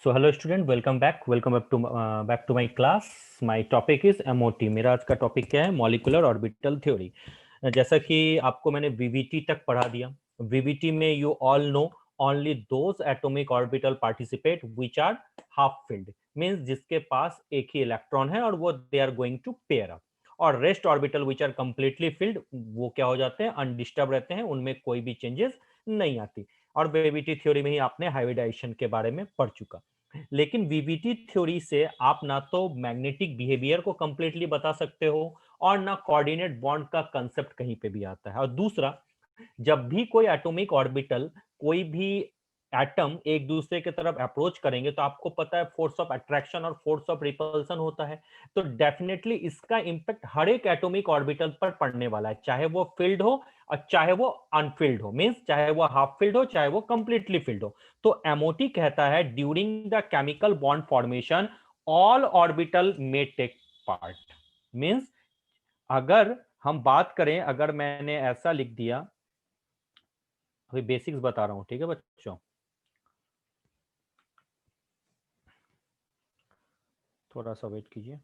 So hello student, welcome back to my class. My topic is MOT. मेरा आज का topic क्या है? Molecular orbital theory. जैसा कि आपको मैंने वीवीटी तक पढ़ा दिया। वीवीटी में you all know only those atomic orbital participate which are half filled, means जिसके पास एक ही इलेक्ट्रॉन है और वो they are going to pair up. और rest orbital which are completely filled, वो क्या हो जाते हैं? अनडिस्टर्ब रहते हैं, उनमें कोई भी चेंजेस नहीं आती। और वीवीटी थ्योरी में ही आपने हाइब्रिडाइजेशन के बारे में पढ़ चुका। लेकिन वीवीटी थ्योरी से आप ना तो मैग्नेटिक बिहेवियर को कंप्लीटली बता सकते हो और ना कोऑर्डिनेट बॉन्ड का कंसेप्ट कहीं पे भी आता है। और दूसरा, जब भी कोई एटॉमिक ऑर्बिटल, कोई भी एटम एक दूसरे की तरफ अप्रोच करेंगे तो आपको पता है फोर्स ऑफ अट्रैक्शन और फोर्स ऑफ रिपल्सन होता है। तो डेफिनेटली इसका इंपैक्ट हर एक एटॉमिक ऑर्बिटल पर पड़ने वाला है, चाहे वो फील्ड हो और चाहे वो अनफिल्ड हो, मींस चाहे वो हाफ फील्ड हो चाहे वो कंप्लीटली फील्ड हो। तो एमओटी कहता है during the chemical bond formation all orbital may take part. Means अगर हम बात करें, अगर मैंने ऐसा लिख दिया, अभी बेसिक्स बता रहा हूं, ठीक है बच्चों, थोड़ा सा वेट कीजिए।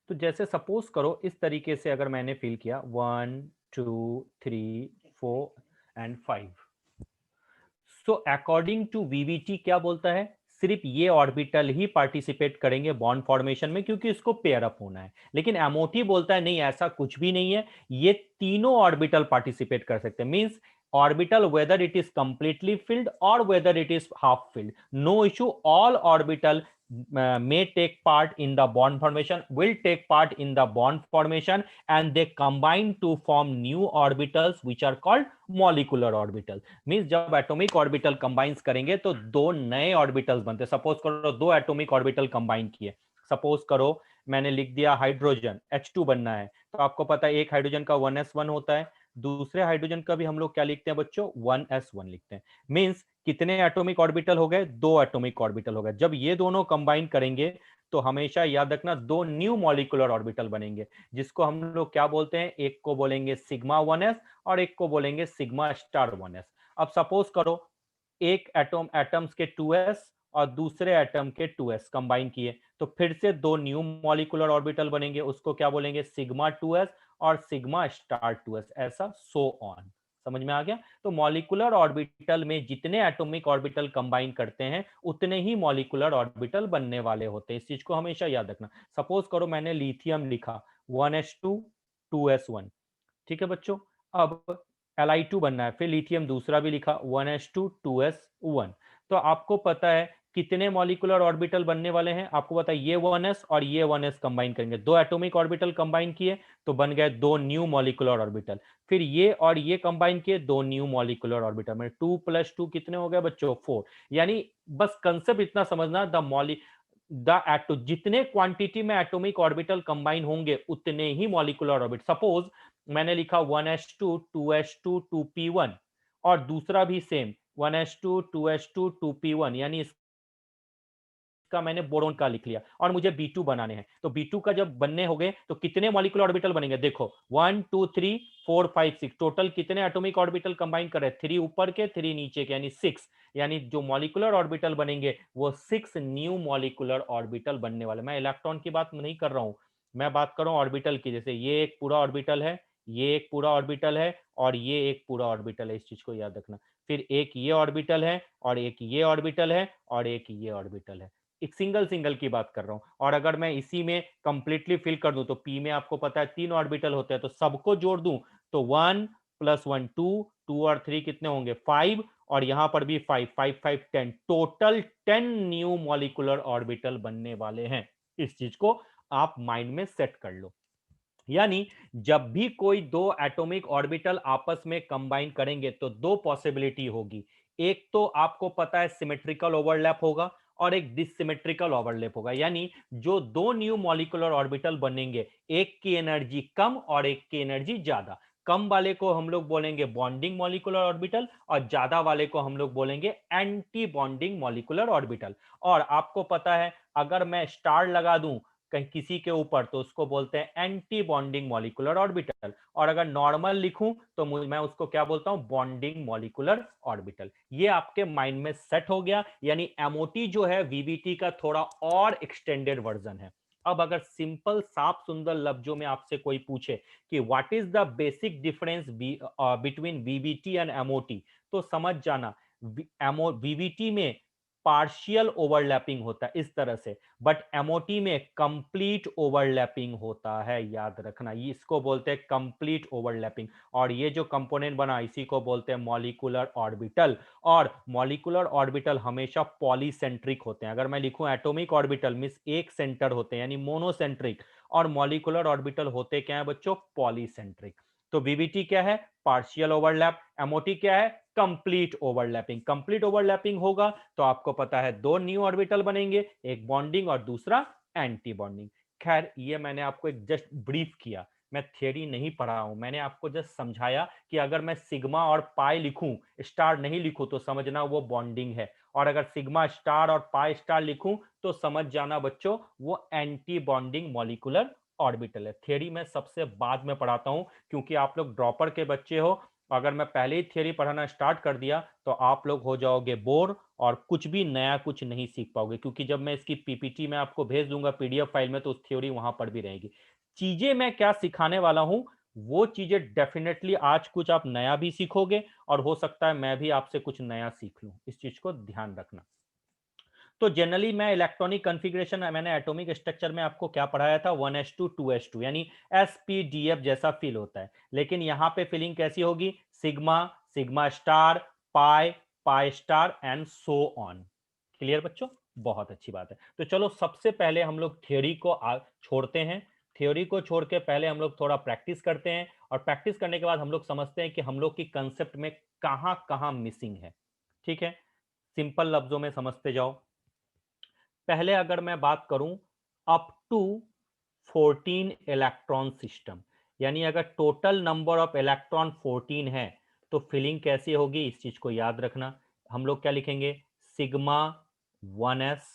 तो जैसे सपोज करो इस तरीके से अगर मैंने फिल किया 1 2 3 4 and 5। So according to VBT क्या बोलता है? सिर्फ ये ऑर्बिटल ही पार्टिसिपेट करेंगे बॉन्ड फॉर्मेशन में, क्योंकि इसको पेयर अप होना है। लेकिन एमओटी बोलता है नहीं, ऐसा कुछ भी नहीं है, ये तीनों ऑर्बिटल पार्टिसिपेट कर सकते हैं। Means orbital whether it is completely filled or whether it is half filled, no issue, all orbital may take part in the bond formation, will take part in the bond formation, and they combine to form new orbitals which are called molecular orbital। Means जब atomic orbital combines करेंगे तो दो नए orbitals बनते हैं। Suppose करो दो atomic orbital combine किए, सपोज करो मैंने लिख दिया हाइड्रोजन H2 बनना है, तो आपको पता है एक हाइड्रोजन का 1s1 होता है, दूसरे हाइड्रोजन का भी हम लोग क्या लिखते हैं बच्चों? 1s1 लिखते हैं। मींस कितने एटॉमिक ऑर्बिटल हो गए? दो एटॉमिक ऑर्बिटल हो गए। जब ये दोनों कंबाइन करेंगे तो हमेशा याद रखना दो न्यू मॉलिक्यूलर ऑर्बिटल बनेंगे, जिसको हम लोग क्या बोलते हैं? एक को बोलेंगे सिग्मा 1s और एक को बोलेंगे सिग्मा स्टार 1s। अब सपोज करो एक एटम्स के 2s और दूसरे एटम के 2s कंबाइन किए, तो फिर से दो न्यू मॉलिक्यूलर ऑर्बिटल बनेंगे, उसको क्या बोलेंगे? सिग्मा 2s और सिग्मा स्टार 2s, ऐसा सो ऑन। समझ में आ गया? तो मॉलिक्यूलर ऑर्बिटल में जितने एटॉमिक ऑर्बिटल कंबाइन करते हैं उतने ही मॉलिक्यूलर ऑर्बिटल बनने वाले होते हैं। इस चीज को हमेशा याद रखना। सपोज करो मैंने लिथियम लिखा 1s2 2s1, ठीक है बच्चों। अब Li2 बनना है, फिर लिथियम दूसरा भी लिखा 1s2 2s1। तो आपको पता है कितने मॉलिक्यूलर ऑर्बिटल बनने वाले हैं? आपको पता है ये 1s और ये 1s कंबाइन करेंगे, दो एटॉमिक ऑर्बिटल कंबाइन किए तो बन गए दो न्यू मॉलिक्यूलर ऑर्बिटल। फिर ये और ये कंबाइन किए, दो न्यू मॉलिक्यूलर ऑर्बिटल में 2 + 2 कितने हो गए बच्चों? 4। यानी बस कंसेप्ट इतना समझना, द एटो जितने क्वांटिटी में एटॉमिक ऑर्बिटल कंबाइन होंगे उतने ही मॉलिक्यूलर ऑर्बिटल। सपोज मैंने लिखा 1s2 2s2 2p1 और दूसरा भी सेम 1s2 2s2 2p1, यानी का मैंने बोरोन का लिख लिया और मुझे B2 बनाने हैं। तो B2 का जब बनने हो गए तो कितने मॉलिक्यूलर ऑर्बिटल बनेंगे? देखो 1 2 3 4 5 6, टोटल कितने एटॉमिक ऑर्बिटल कंबाइन कर रहे हैं? 3 ऊपर के 3 नीचे के, यानी 6। यानी जो मॉलिक्यूलर ऑर्बिटल बनेंगे वो 6 न्यू मॉलिक्यूलर ऑर्बिटल बनने वाले। मैं इलेक्ट्रॉन की बात नहीं कर रहा हूं, मैं बात कर रहा हूं ऑर्बिटल की। जैसे ये एक पूरा ऑर्बिटल है, ये एक पूरा ऑर्बिटल है और ये एक पूरा ऑर्बिटल है, इस चीज को याद रखना। फिर एक ये ऑर्बिटल है और एक ये ऑर्बिटल है और एक ये ऑर्बिटल है। एक सिंगल सिंगल की बात कर रहा हूं। और अगर मैं इसी में कंप्लीटली फिल कर दूं तो पी में आपको पता है 3 ऑर्बिटल होते हैं, तो सबको जोड़ दूं तो 1 + 1 2, 2 और 3 कितने होंगे? 5, और यहां पर भी 5 5 5 10, टोटल 10 न्यू मॉलिक्यूलर ऑर्बिटल बनने वाले हैं। इस चीज को आप माइंड में सेट कर लो। यानी जब भी कोई दो एटॉमिक ऑर्बिटल आपस में कंबाइन करेंगे तो दो पॉसिबिलिटी होगी। एक तो आपको पता है सिमेट्रिकल ओवरलैप होगा और एक डिससिमेट्रिकल ओवरलैप होगा। यानी जो दो न्यू मॉलिक्यूलर ऑर्बिटल बनेंगे, एक की एनर्जी कम और एक की एनर्जी ज्यादा। कम वाले को हम लोग बोलेंगे बॉन्डिंग मॉलिक्यूलर ऑर्बिटल और ज्यादा वाले को हम लोग बोलेंगे एंटी बॉन्डिंग मॉलिक्यूलर ऑर्बिटल। और आपको पता है अगर मैं स्टार लगा दूं कहीं किसी के ऊपर तो उसको बोलते हैं एंटी बॉन्डिंग मॉलिक्यूलर ऑर्बिटल, और अगर नॉर्मल लिखूं तो मैं उसको क्या बोलता हूं, बॉन्डिंग मॉलिक्यूलर ऑर्बिटल। ये आपके माइंड में सेट हो गया, यानी एमओटी जो है वीवीटी का थोड़ा और एक्सटेंडेड वर्जन है। अब अगर सिंपल साफ सुंदर लफ्जों में आपसे कोई पूछे कि what is the basic difference between VVT and MOT, तो समझ जाना वीवीटी में पार्शियल ओवरलैपिंग होता है इस तरह से, बट एमओटी में कंप्लीट ओवरलैपिंग होता है, याद रखना, ये इसको बोलते हैं कंप्लीट ओवरलैपिंग। और ये जो कंपोनेंट बना इसी को बोलते हैं मॉलिक्यूलर ऑर्बिटल। और मॉलिक्यूलर ऑर्बिटल हमेशा पॉलीसेंट्रिक होते हैं। अगर मैं लिखूं एटॉमिक ऑर्बिटल मींस एक सेंटर होते हैं यानी मोनोसेंट्रिक, और मॉलिक्यूलर ऑर्बिटल होते क्या है बच्चों, पॉलीसेंट्रिक। तो वीवीटी क्या है, पार्शियल ओवरलैप, एमओटी क्या है, कंप्लीट ओवरलैपिंग। कंप्लीट ओवरलैपिंग होगा तो आपको पता है दो न्यू ऑर्बिटल बनेंगे, एक बॉन्डिंग और दूसरा एंटी बॉन्डिंग। खैर ये मैंने आपको एक जस्ट ब्रीफ किया, मैं थियरी नहीं पढ़ा हूं, मैंने आपको जस्ट समझाया कि अगर मैं सिग्मा और पाई लिखूं, स्टार नहीं लिखूं, तो समझना वो बॉन्डिंग है, और अगर सिग्मा स्टार और पाई स्टार लिखूं तो समझ जाना बच्चों वो एंटी बॉन्डिंग मॉलिक्यूलर ऑर्बिटल है। थियरी मैं सबसे बाद में पढ़ाता हूं, क्योंकि आप लोग ड्रॉपर के बच्चे हो, अगर मैं पहले ही थियरी पढ़ाना स्टार्ट कर दिया तो आप लोग हो जाओगे बोर और कुछ भी नया कुछ नहीं सीख पाओगे, क्योंकि जब मैं इसकी पीपीटी में आपको भेज दूंगा पीडीएफ फाइल में तो उस थ्योरी वहां पर भी रहेगी। चीजें मैं क्या सिखाने वाला हूं वो चीजें डेफिनेटली आज कुछ आप नया भी सीखोगे, और हो सकता है मैं भी आपसे कुछ नया सीख लूं, इस चीज को ध्यान रखना। तो जनरली मैं इलेक्ट्रॉनिक कॉन्फ़िगरेशन, मैंने एटॉमिक स्ट्रक्चर में आपको क्या पढ़ाया था, 1s2 2s2 यानी sp-df जैसा फील होता है, लेकिन यहां पे फीलिंग कैसी होगी, sigma, sigma star, pi, pi star and so on. Clear बच्चों, बहुत अच्छी बात है। तो चलो सबसे पहले हम लोग थ्योरी को छोड़ते हैं, थ्योरी को छोड़ के पहले हम लोग थोड़ा प्रैक्टिस करते हैं, और प्रैक्टिस करने के बाद हम लोग समझते हैं कि हम लोग की कंसेप्ट में कहां कहां मिसिंग है। ठीक है, सिंपल लफ्जों में समझते जाओ। पहले अगर मैं बात करूं अप टू 14 इलेक्ट्रॉन सिस्टम, यानी अगर टोटल नंबर ऑफ इलेक्ट्रॉन 14 है तो फिलिंग कैसी होगी, इस चीज को याद रखना। हम लोग क्या लिखेंगे, सिग्मा 1s,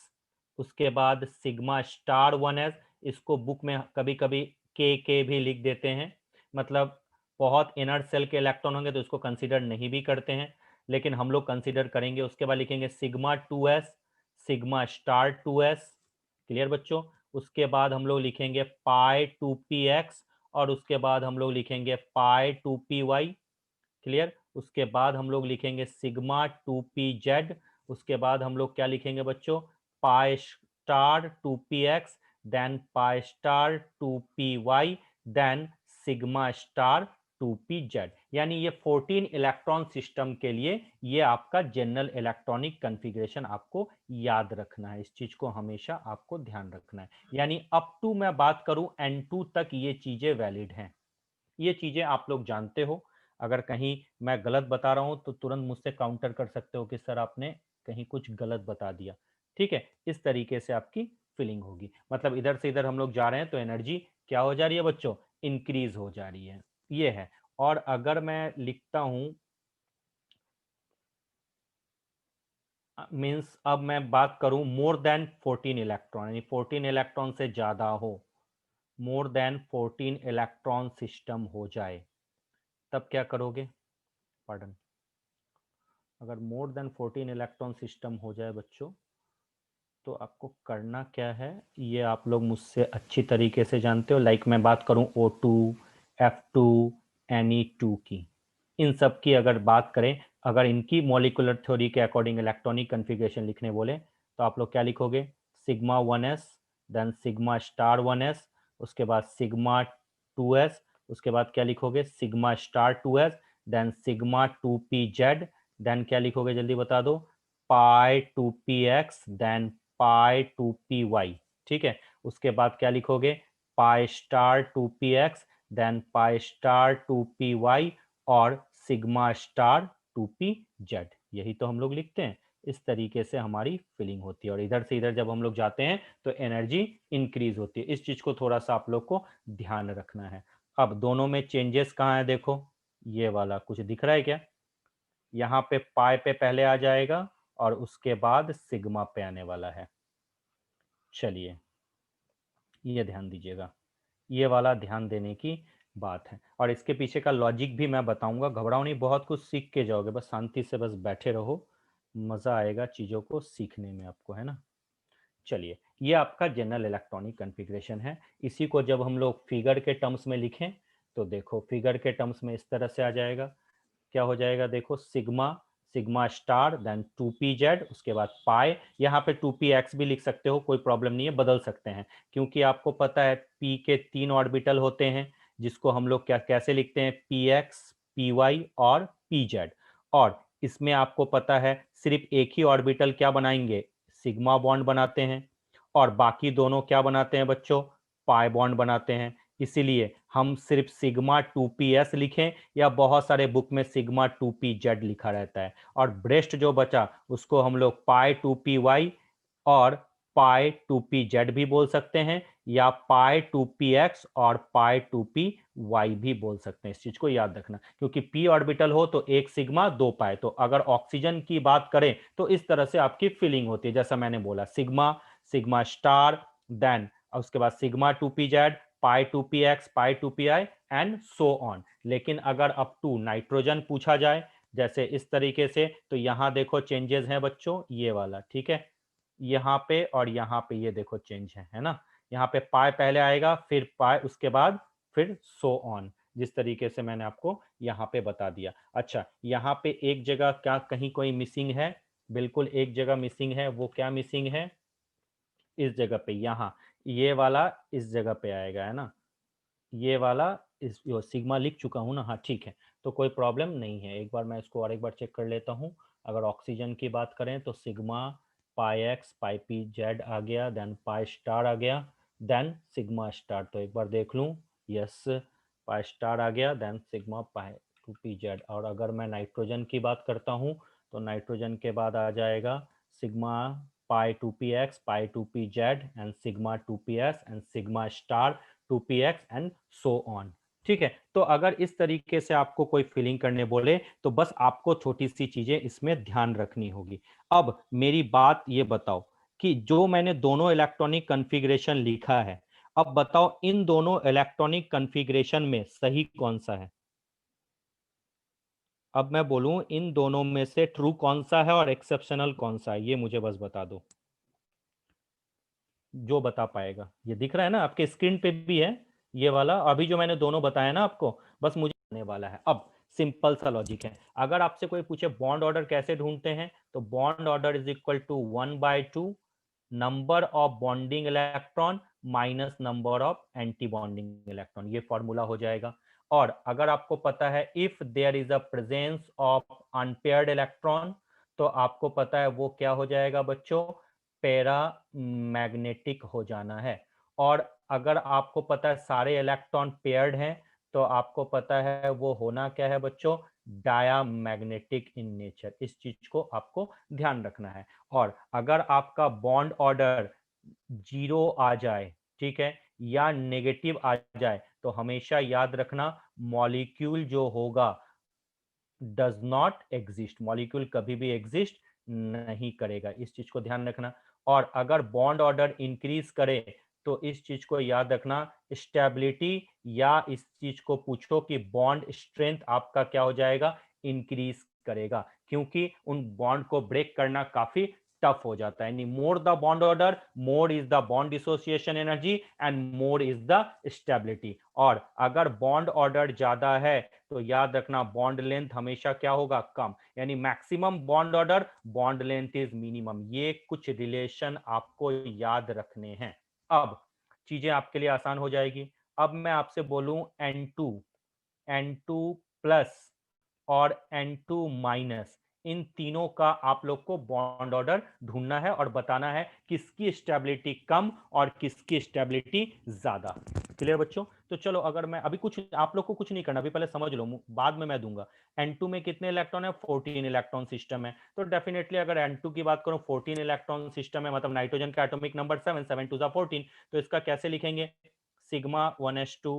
उसके बाद सिग्मा स्टार 1s, इसको बुक में कभी कभी के भी लिख देते हैं, मतलब बहुत इनर सेल के इलेक्ट्रॉन होंगे तो इसको कंसीडर नहीं भी करते हैं, लेकिन हम लोग कंसीडर करेंगे। उसके बाद लिखेंगे sigma 2s, sigma star 2s। Clear बच्चों, उसके बाद हम लोग लिखेंगे पाई 2px, और उसके बाद हम लोग लिखेंगे पाई 2py। क्लियर, उसके बाद हम लोग लिखेंगे सिग्मा 2pz। उसके बाद हम लोग क्या लिखेंगे बच्चों, pi star 2px, then pi star 2py, then sigma star 2pz। यानी ये 14 इलेक्ट्रॉन सिस्टम के लिए ये आपका जनरल इलेक्ट्रॉनिक कॉन्फ़िगरेशन आपको याद रखना है, इस चीज को हमेशा आपको ध्यान रखना है। यानी अप टू मैं बात करूं N2 तक ये चीजें वैलिड हैं, ये चीजें आप लोग जानते हो। अगर कहीं मैं गलत बता रहा हूं तो तुरंत मुझसे काउंटर कर सकते हो कि सर आपने कहीं कुछ गलत बता दिया। ठीक है, इस तरीके से आपकी फीलिंग होगी, मतलब इधर से इधर हम लोग जा रहे हैं तो एनर्जी क्या हो जा रही है बच्चों, इंक्रीज हो जा रही है, ये है। और अगर मैं लिखता हूं मीन्स अब मैं बात करूं मोर देन 14 इलेक्ट्रॉन, यानी 14 इलेक्ट्रॉन से ज्यादा हो, मोर देन 14 इलेक्ट्रॉन सिस्टम हो जाए, तब क्या करोगे, पार्डन, अगर मोर देन 14 इलेक्ट्रॉन सिस्टम हो जाए बच्चों तो आपको करना क्या है, ये आप लोग मुझसे अच्छी तरीके से जानते हो। लाइक मैं बात करूं O2, F2, Ne2 की, इन सब की अगर बात करें, अगर इनकी मॉलिक्यूलर थ्योरी के अकॉर्डिंग इलेक्ट्रॉनिक कन्फिग्रेशन लिखने बोले तो आप लोग क्या लिखोगे, sigma 1s, then sigma star 1s, उसके बाद सिग्मा 2s, उसके बाद क्या लिखोगे, sigma star 2s, then sigma 2pz, then क्या लिखोगे जल्दी बता दो, पाई 2px, देन पाई 2py। ठीक है, उसके बाद क्या लिखोगे, pi star 2px, then pi star 2py, और सिग्मा स्टार 2pz। यही तो हम लोग लिखते हैं, इस तरीके से हमारी फिलिंग होती है, और इधर से इधर जब हम लोग जाते हैं तो एनर्जी इंक्रीज होती है। इस चीज को थोड़ा सा आप लोग को ध्यान रखना है। अब दोनों में चेंजेस कहाँ है देखो, ये वाला कुछ दिख रहा है क्या, यहाँ पे पाई पे पहले आ जाएगा और उसके बाद सिग्मा पे आने वाला है। चलिए ये ध्यान दीजिएगा, ये वाला ध्यान देने की बात है। और इसके पीछे का लॉजिक भी मैं बताऊंगा, घबराओ नहीं, बहुत कुछ सीख के जाओगे, बस शांति से बस बैठे रहो, मजा आएगा चीजों को सीखने में आपको, है ना। चलिए, ये आपका जनरल इलेक्ट्रॉनिक कॉन्फ़िगरेशन है। इसी को जब हम लोग फिगर के टर्म्स में लिखें तो देखो फिगर के टर्म्स में इस तरह से आ जाएगा। क्या हो जाएगा, देखो sigma, sigma star, then 2p z, उसके बाद पाई। यहाँ पे 2px भी लिख सकते हो, कोई प्रॉब्लम नहीं है, बदल सकते हैं, क्योंकि आपको पता है p के 3 ऑर्बिटल होते हैं, जिसको हम लोग क्या कैसे लिखते हैं, px, py और pz। और इसमें आपको पता है सिर्फ एक ही ऑर्बिटल क्या बनाएंगे, सिग्मा बॉन्ड बनाते हैं, और बाकी दोनों क्या बनाते हैं बच्चों, पाई बॉन्ड बनाते हैं। इसीलिए हम सिर्फ सिग्मा 2ps लिखें, या बहुत सारे बुक में सिग्मा 2pz लिखा रहता है, और ब्रेस्ट जो बचा उसको हम लोग पाई 2py और पाई 2pz भी बोल सकते हैं, या पाई 2px और पाई 2py भी बोल सकते हैं। इस चीज को याद रखना, क्योंकि p ऑर्बिटल हो तो एक सिग्मा दो पाई, तो अगर ऑक्सीजन की बात करें तो इस तरह से आपकी फीलिंग होती है, जैसा मैंने बोला सिग्मा, सिग्मा स्टार, देन उसके बाद sigma 2pz, pi 2px, pi 2py and so on. लेकिन अगर अप टू नाइट्रोजन पूछा जाए जैसे इस तरीके से, तो यहाँ देखो चेंजेस हैं बच्चों, ये वाला, ठीक है, यहाँ पे और यहाँ पे ये देखो चेंज है ना। यहाँ पे पाई पहले आएगा, फिर पाई, उसके बाद फिर सो ऑन, जिस तरीके से मैंने आपको यहाँ पे बता दिया। अच्छा, यहाँ पे एक जगह क्या कहीं कोई मिसिंग है, बिल्कुल एक जगह मिसिंग है, वो क्या मिसिंग है, इस जगह पे, यहाँ ये वाला इस जगह पे आएगा, है ना, ये वाला इस सिग्मा लिख चुका हूँ ना, हाँ ठीक है, तो कोई प्रॉब्लम नहीं है। एक बार मैं इसको और एक बार चेक कर लेता हूँ। अगर ऑक्सीजन की बात करें तो सिग्मा पाई एक्स पाई पी जेड आ गया, देन पाई स्टार आ गया, देन सिग्मा स्टार, तो एक बार देख लूँ, यस, पाई स्टार आ गया, then sigma pi two p z. और अगर मैं नाइट्रोजन की बात करता हूँ तो नाइट्रोजन के बाद आ जाएगा sigma pi two p x pi two p z and sigma two p s and sigma star 2px and so on. ठीक है, तो अगर इस तरीके से आपको कोई फिलिंग करने बोले तो बस आपको छोटी सी चीजें इसमें ध्यान रखनी होगी। अब मेरी बात ये बताओ कि जो मैंने दोनों इलेक्ट्रॉनिक कॉन्फ़िगरेशन लिखा है, अब बताओ इन दोनों इलेक्ट्रॉनिक कॉन्फ़िगरेशन में सही कौन सा है। अब मैं बोलूं इन दोनों में से ट्रू कौन सा है और एक्सेप्शनल कौन सा है, ये मुझे बस बता दो, जो बता पाएगा। ये दिख रहा है ना आपके स्क्रीन पे भी है, ये वाला अभी जो मैंने दोनों बताया ना आपको, बस मुझे आने वाला है। अब सिंपल सा लॉजिक है, अगर आपसे कोई पूछे बॉन्ड ऑर्डर कैसे ढूंढते हैं, तो bond order is equal to 1/2 number of bonding electron minus number of anti bonding electron, ये फॉर्मूला हो जाएगा। और अगर आपको पता है if there is a presence of unpaired electron, तो आपको पता है वो क्या हो जाएगा बच्चों, पैरा मैग्नेटिक हो जाना है। और अगर आपको पता है सारे इलेक्ट्रॉन पेयर्ड हैं, तो आपको पता है वो होना क्या है बच्चों, डायामैग्नेटिक इन नेचर। इस चीज को आपको ध्यान रखना है। और अगर आपका बॉन्ड ऑर्डर 0 आ जाए, ठीक है, या नेगेटिव आ जाए, तो हमेशा याद रखना मॉलिक्यूल जो होगा डज नॉट एग्जिस्ट, मॉलिक्यूल कभी भी एग्जिस्ट नहीं करेगा, इस चीज को ध्यान रखना। और अगर बॉन्ड ऑर्डर इंक्रीज करे तो इस चीज को याद रखना, स्टेबिलिटी, या इस चीज को पूछो कि बॉन्ड स्ट्रेंथ आपका क्या हो जाएगा, इंक्रीज करेगा, क्योंकि उन बॉन्ड को ब्रेक करना काफी टफ हो जाता है। More the bond order, more is the bond dissociation energy and more is the stability. और अगर बॉन्ड ऑर्डर ज्यादा है तो याद रखना बॉन्ड लेंथ हमेशा क्या होगा, कम, यानी maximum bond order, bond length is minimum. ये कुछ रिलेशन आपको याद रखने हैं। अब चीजें आपके लिए आसान हो जाएगी। अब मैं आपसे बोलूं N2, N2 प्लस और N2 माइनस, इन तीनों का आप लोग को बॉन्ड ऑर्डर ढूंढना है और बताना है किसकी स्टेबिलिटी कम और किसकी स्टेबिलिटी ज्यादा। क्लियर बच्चों, तो चलो, अगर मैं अभी कुछ आप लोग को कुछ नहीं करना, अभी पहले समझ लो, बाद में मैं दूंगा। N2 में कितने इलेक्ट्रॉन है, 14 इलेक्ट्रॉन सिस्टम है, तो डेफिनेटली अगर N2 की बात करूं 14 इलेक्ट्रॉन सिस्टम है, मतलब नाइट्रोजन का एटॉमिक नंबर 7, 7 टू 14, तो इसका कैसे लिखेंगे, sigma 1s2,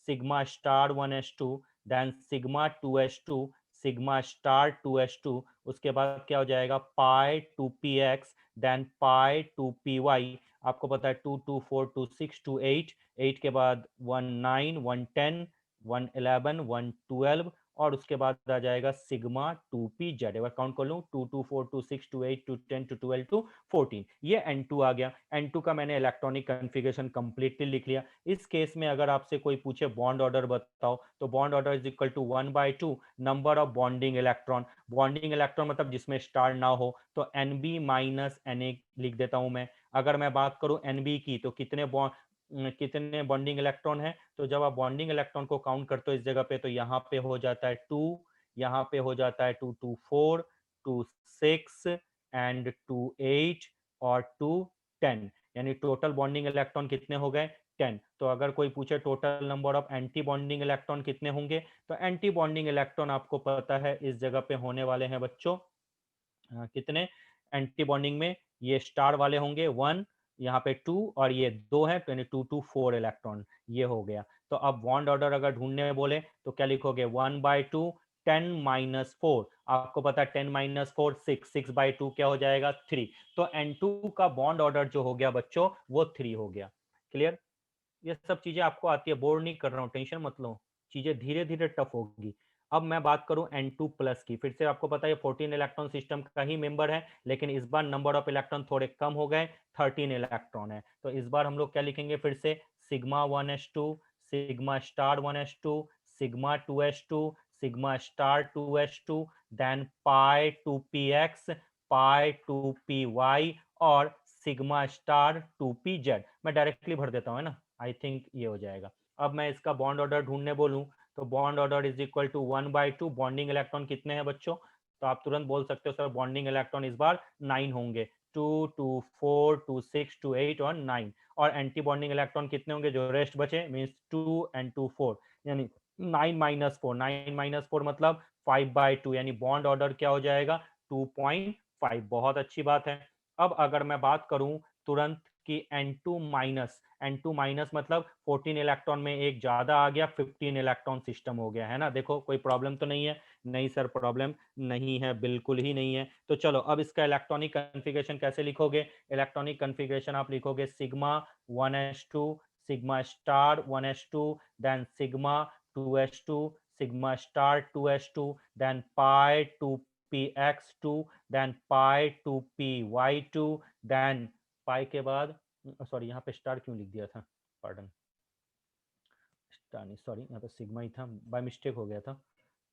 sigma star 1s2, then sigma 2s2, sigma star 2s2, उसके बाद क्या हो जाएगा पाई 2px, देन पाई 2py। आपको पता है 2 2 4 2 6 2 8, 8 के बाद 1 9 1 10 1 11 1 12 और उसके बाद आ जाएगा सिग्मा 2p z। अगर काउंट कर लूँ 2 2 4 2 6 2 8 2 10 2 12 2 14, ये n2 आ गया। n2 का मैंने इलेक्ट्रॉनिक कॉन्फ़िगरेशन कंप्लीटली लिख लिया। इस केस में अगर आपसे कोई पूछे बॉन्ड ऑर्डर बताओ, तो bond order is equal to 1/2 number of bonding electron. Bonding electron मतलब जिसमें स्टार ना हो, तो nb माइनस na लिख देता हूं मैं। अगर मैं बात करूं nb की, तो कितने बॉन्डिंग इलेक्ट्रॉन है, तो जब आप बॉन्डिंग इलेक्ट्रॉन को काउंट करते हो इस जगह पे, तो यहाँ पे हो जाता है 2, यहाँ पे हो जाता है 2 2 4 2 6 एंड 2 8 और 2 10, यानी टोटल बॉन्डिंग इलेक्ट्रॉन कितने हो गए 10। तो अगर कोई पूछे total number of anti bonding electron कितने होंगे, तो एंटी बॉन्डिंग इलेक्ट्रॉन आपको पता है इस जगह पे होने वाले हैं बच्चों कितने एंटी बॉन्डिंग में, ये स्टार वाले होंगे 1, यहाँ पे 2 और ये 2 है, यानी 2 2 4 इलेक्ट्रॉन, ये हो गया। तो अब बॉन्ड ऑर्डर अगर ढूंढने बोले तो क्या लिखोगे 1/2 10 माइनस 4, आपको पता है 10 माइनस 4 6, 6/2 क्या हो जाएगा 3। तो N2 का बॉन्ड ऑर्डर जो हो गया बच्चों वो 3 हो गया। क्लियर? ये सब चीजें आपको आती है, बोर्ड नहीं कर रहा हूँ, टेंशन मत लो, चीजें धीरे धीरे टफ होगी। अब मैं बात करूं N2 प्लस की, फिर से आपको पता है 14 इलेक्ट्रॉन सिस्टम का ही मेंबर है, लेकिन इस बार नंबर ऑफ इलेक्ट्रॉन थोड़े कम हो गए, 13 इलेक्ट्रॉन है। तो इस बार हम लोग क्या लिखेंगे फिर से, sigma 1s2 sigma star 1s2 sigma 2s2 sigma star 2s2 then pi 2px pi 2py और सिग्मा स्टार 2pz। मैं डायरेक्टली भर देता हूँ, है ना, आई थिंक ये हो जाएगा। अब मैं इसका बॉन्ड ऑर्डर ढूंढने बोलूं, तो bond order is equal to 1/2 bonding electron कितने हैं बच्चों, तो आप तुरंत बोल सकते हो सर बॉन्डिंग इलेक्ट्रॉन इस बार 9 होंगे, 2 2 4 2 6 2 8 और 9। और एंटी बॉन्डिंग इलेक्ट्रॉन कितने होंगे जो रेस्ट बचे, मीन्स 2 एंड 2 4, यानी 9 माइनस 4, 9 माइनस 4 मतलब 5/2, यानी बॉन्ड ऑर्डर क्या हो जाएगा 2.5। बहुत अच्छी बात है। अब अगर मैं बात करूं तुरंत कि N2 माइनस मतलब 14 इलेक्ट्रॉन में एक ज्यादा आ गया, 15 इलेक्ट्रॉन सिस्टम हो गया, है ना। देखो कोई प्रॉब्लम तो नहीं है, नहीं सर प्रॉब्लम नहीं है, बिल्कुल ही नहीं है। तो चलो अब इसका इलेक्ट्रॉनिक कॉन्फ़िगरेशन कैसे लिखोगे, इलेक्ट्रॉनिक कॉन्फ़िगरेशन आप लिखोगे sigma 1s2 sigma star 1s2 then sigma 2s2 sigma star 2s2 then pi 2px2 then pi 2py2 then pi के बाद, सॉरी यहाँ पे स्टार क्यों लिख दिया था, पार्डन, स्टार नहीं सॉरी, यहाँ पे सिग्मा ही था, बाय मिस्टेक हो गया था,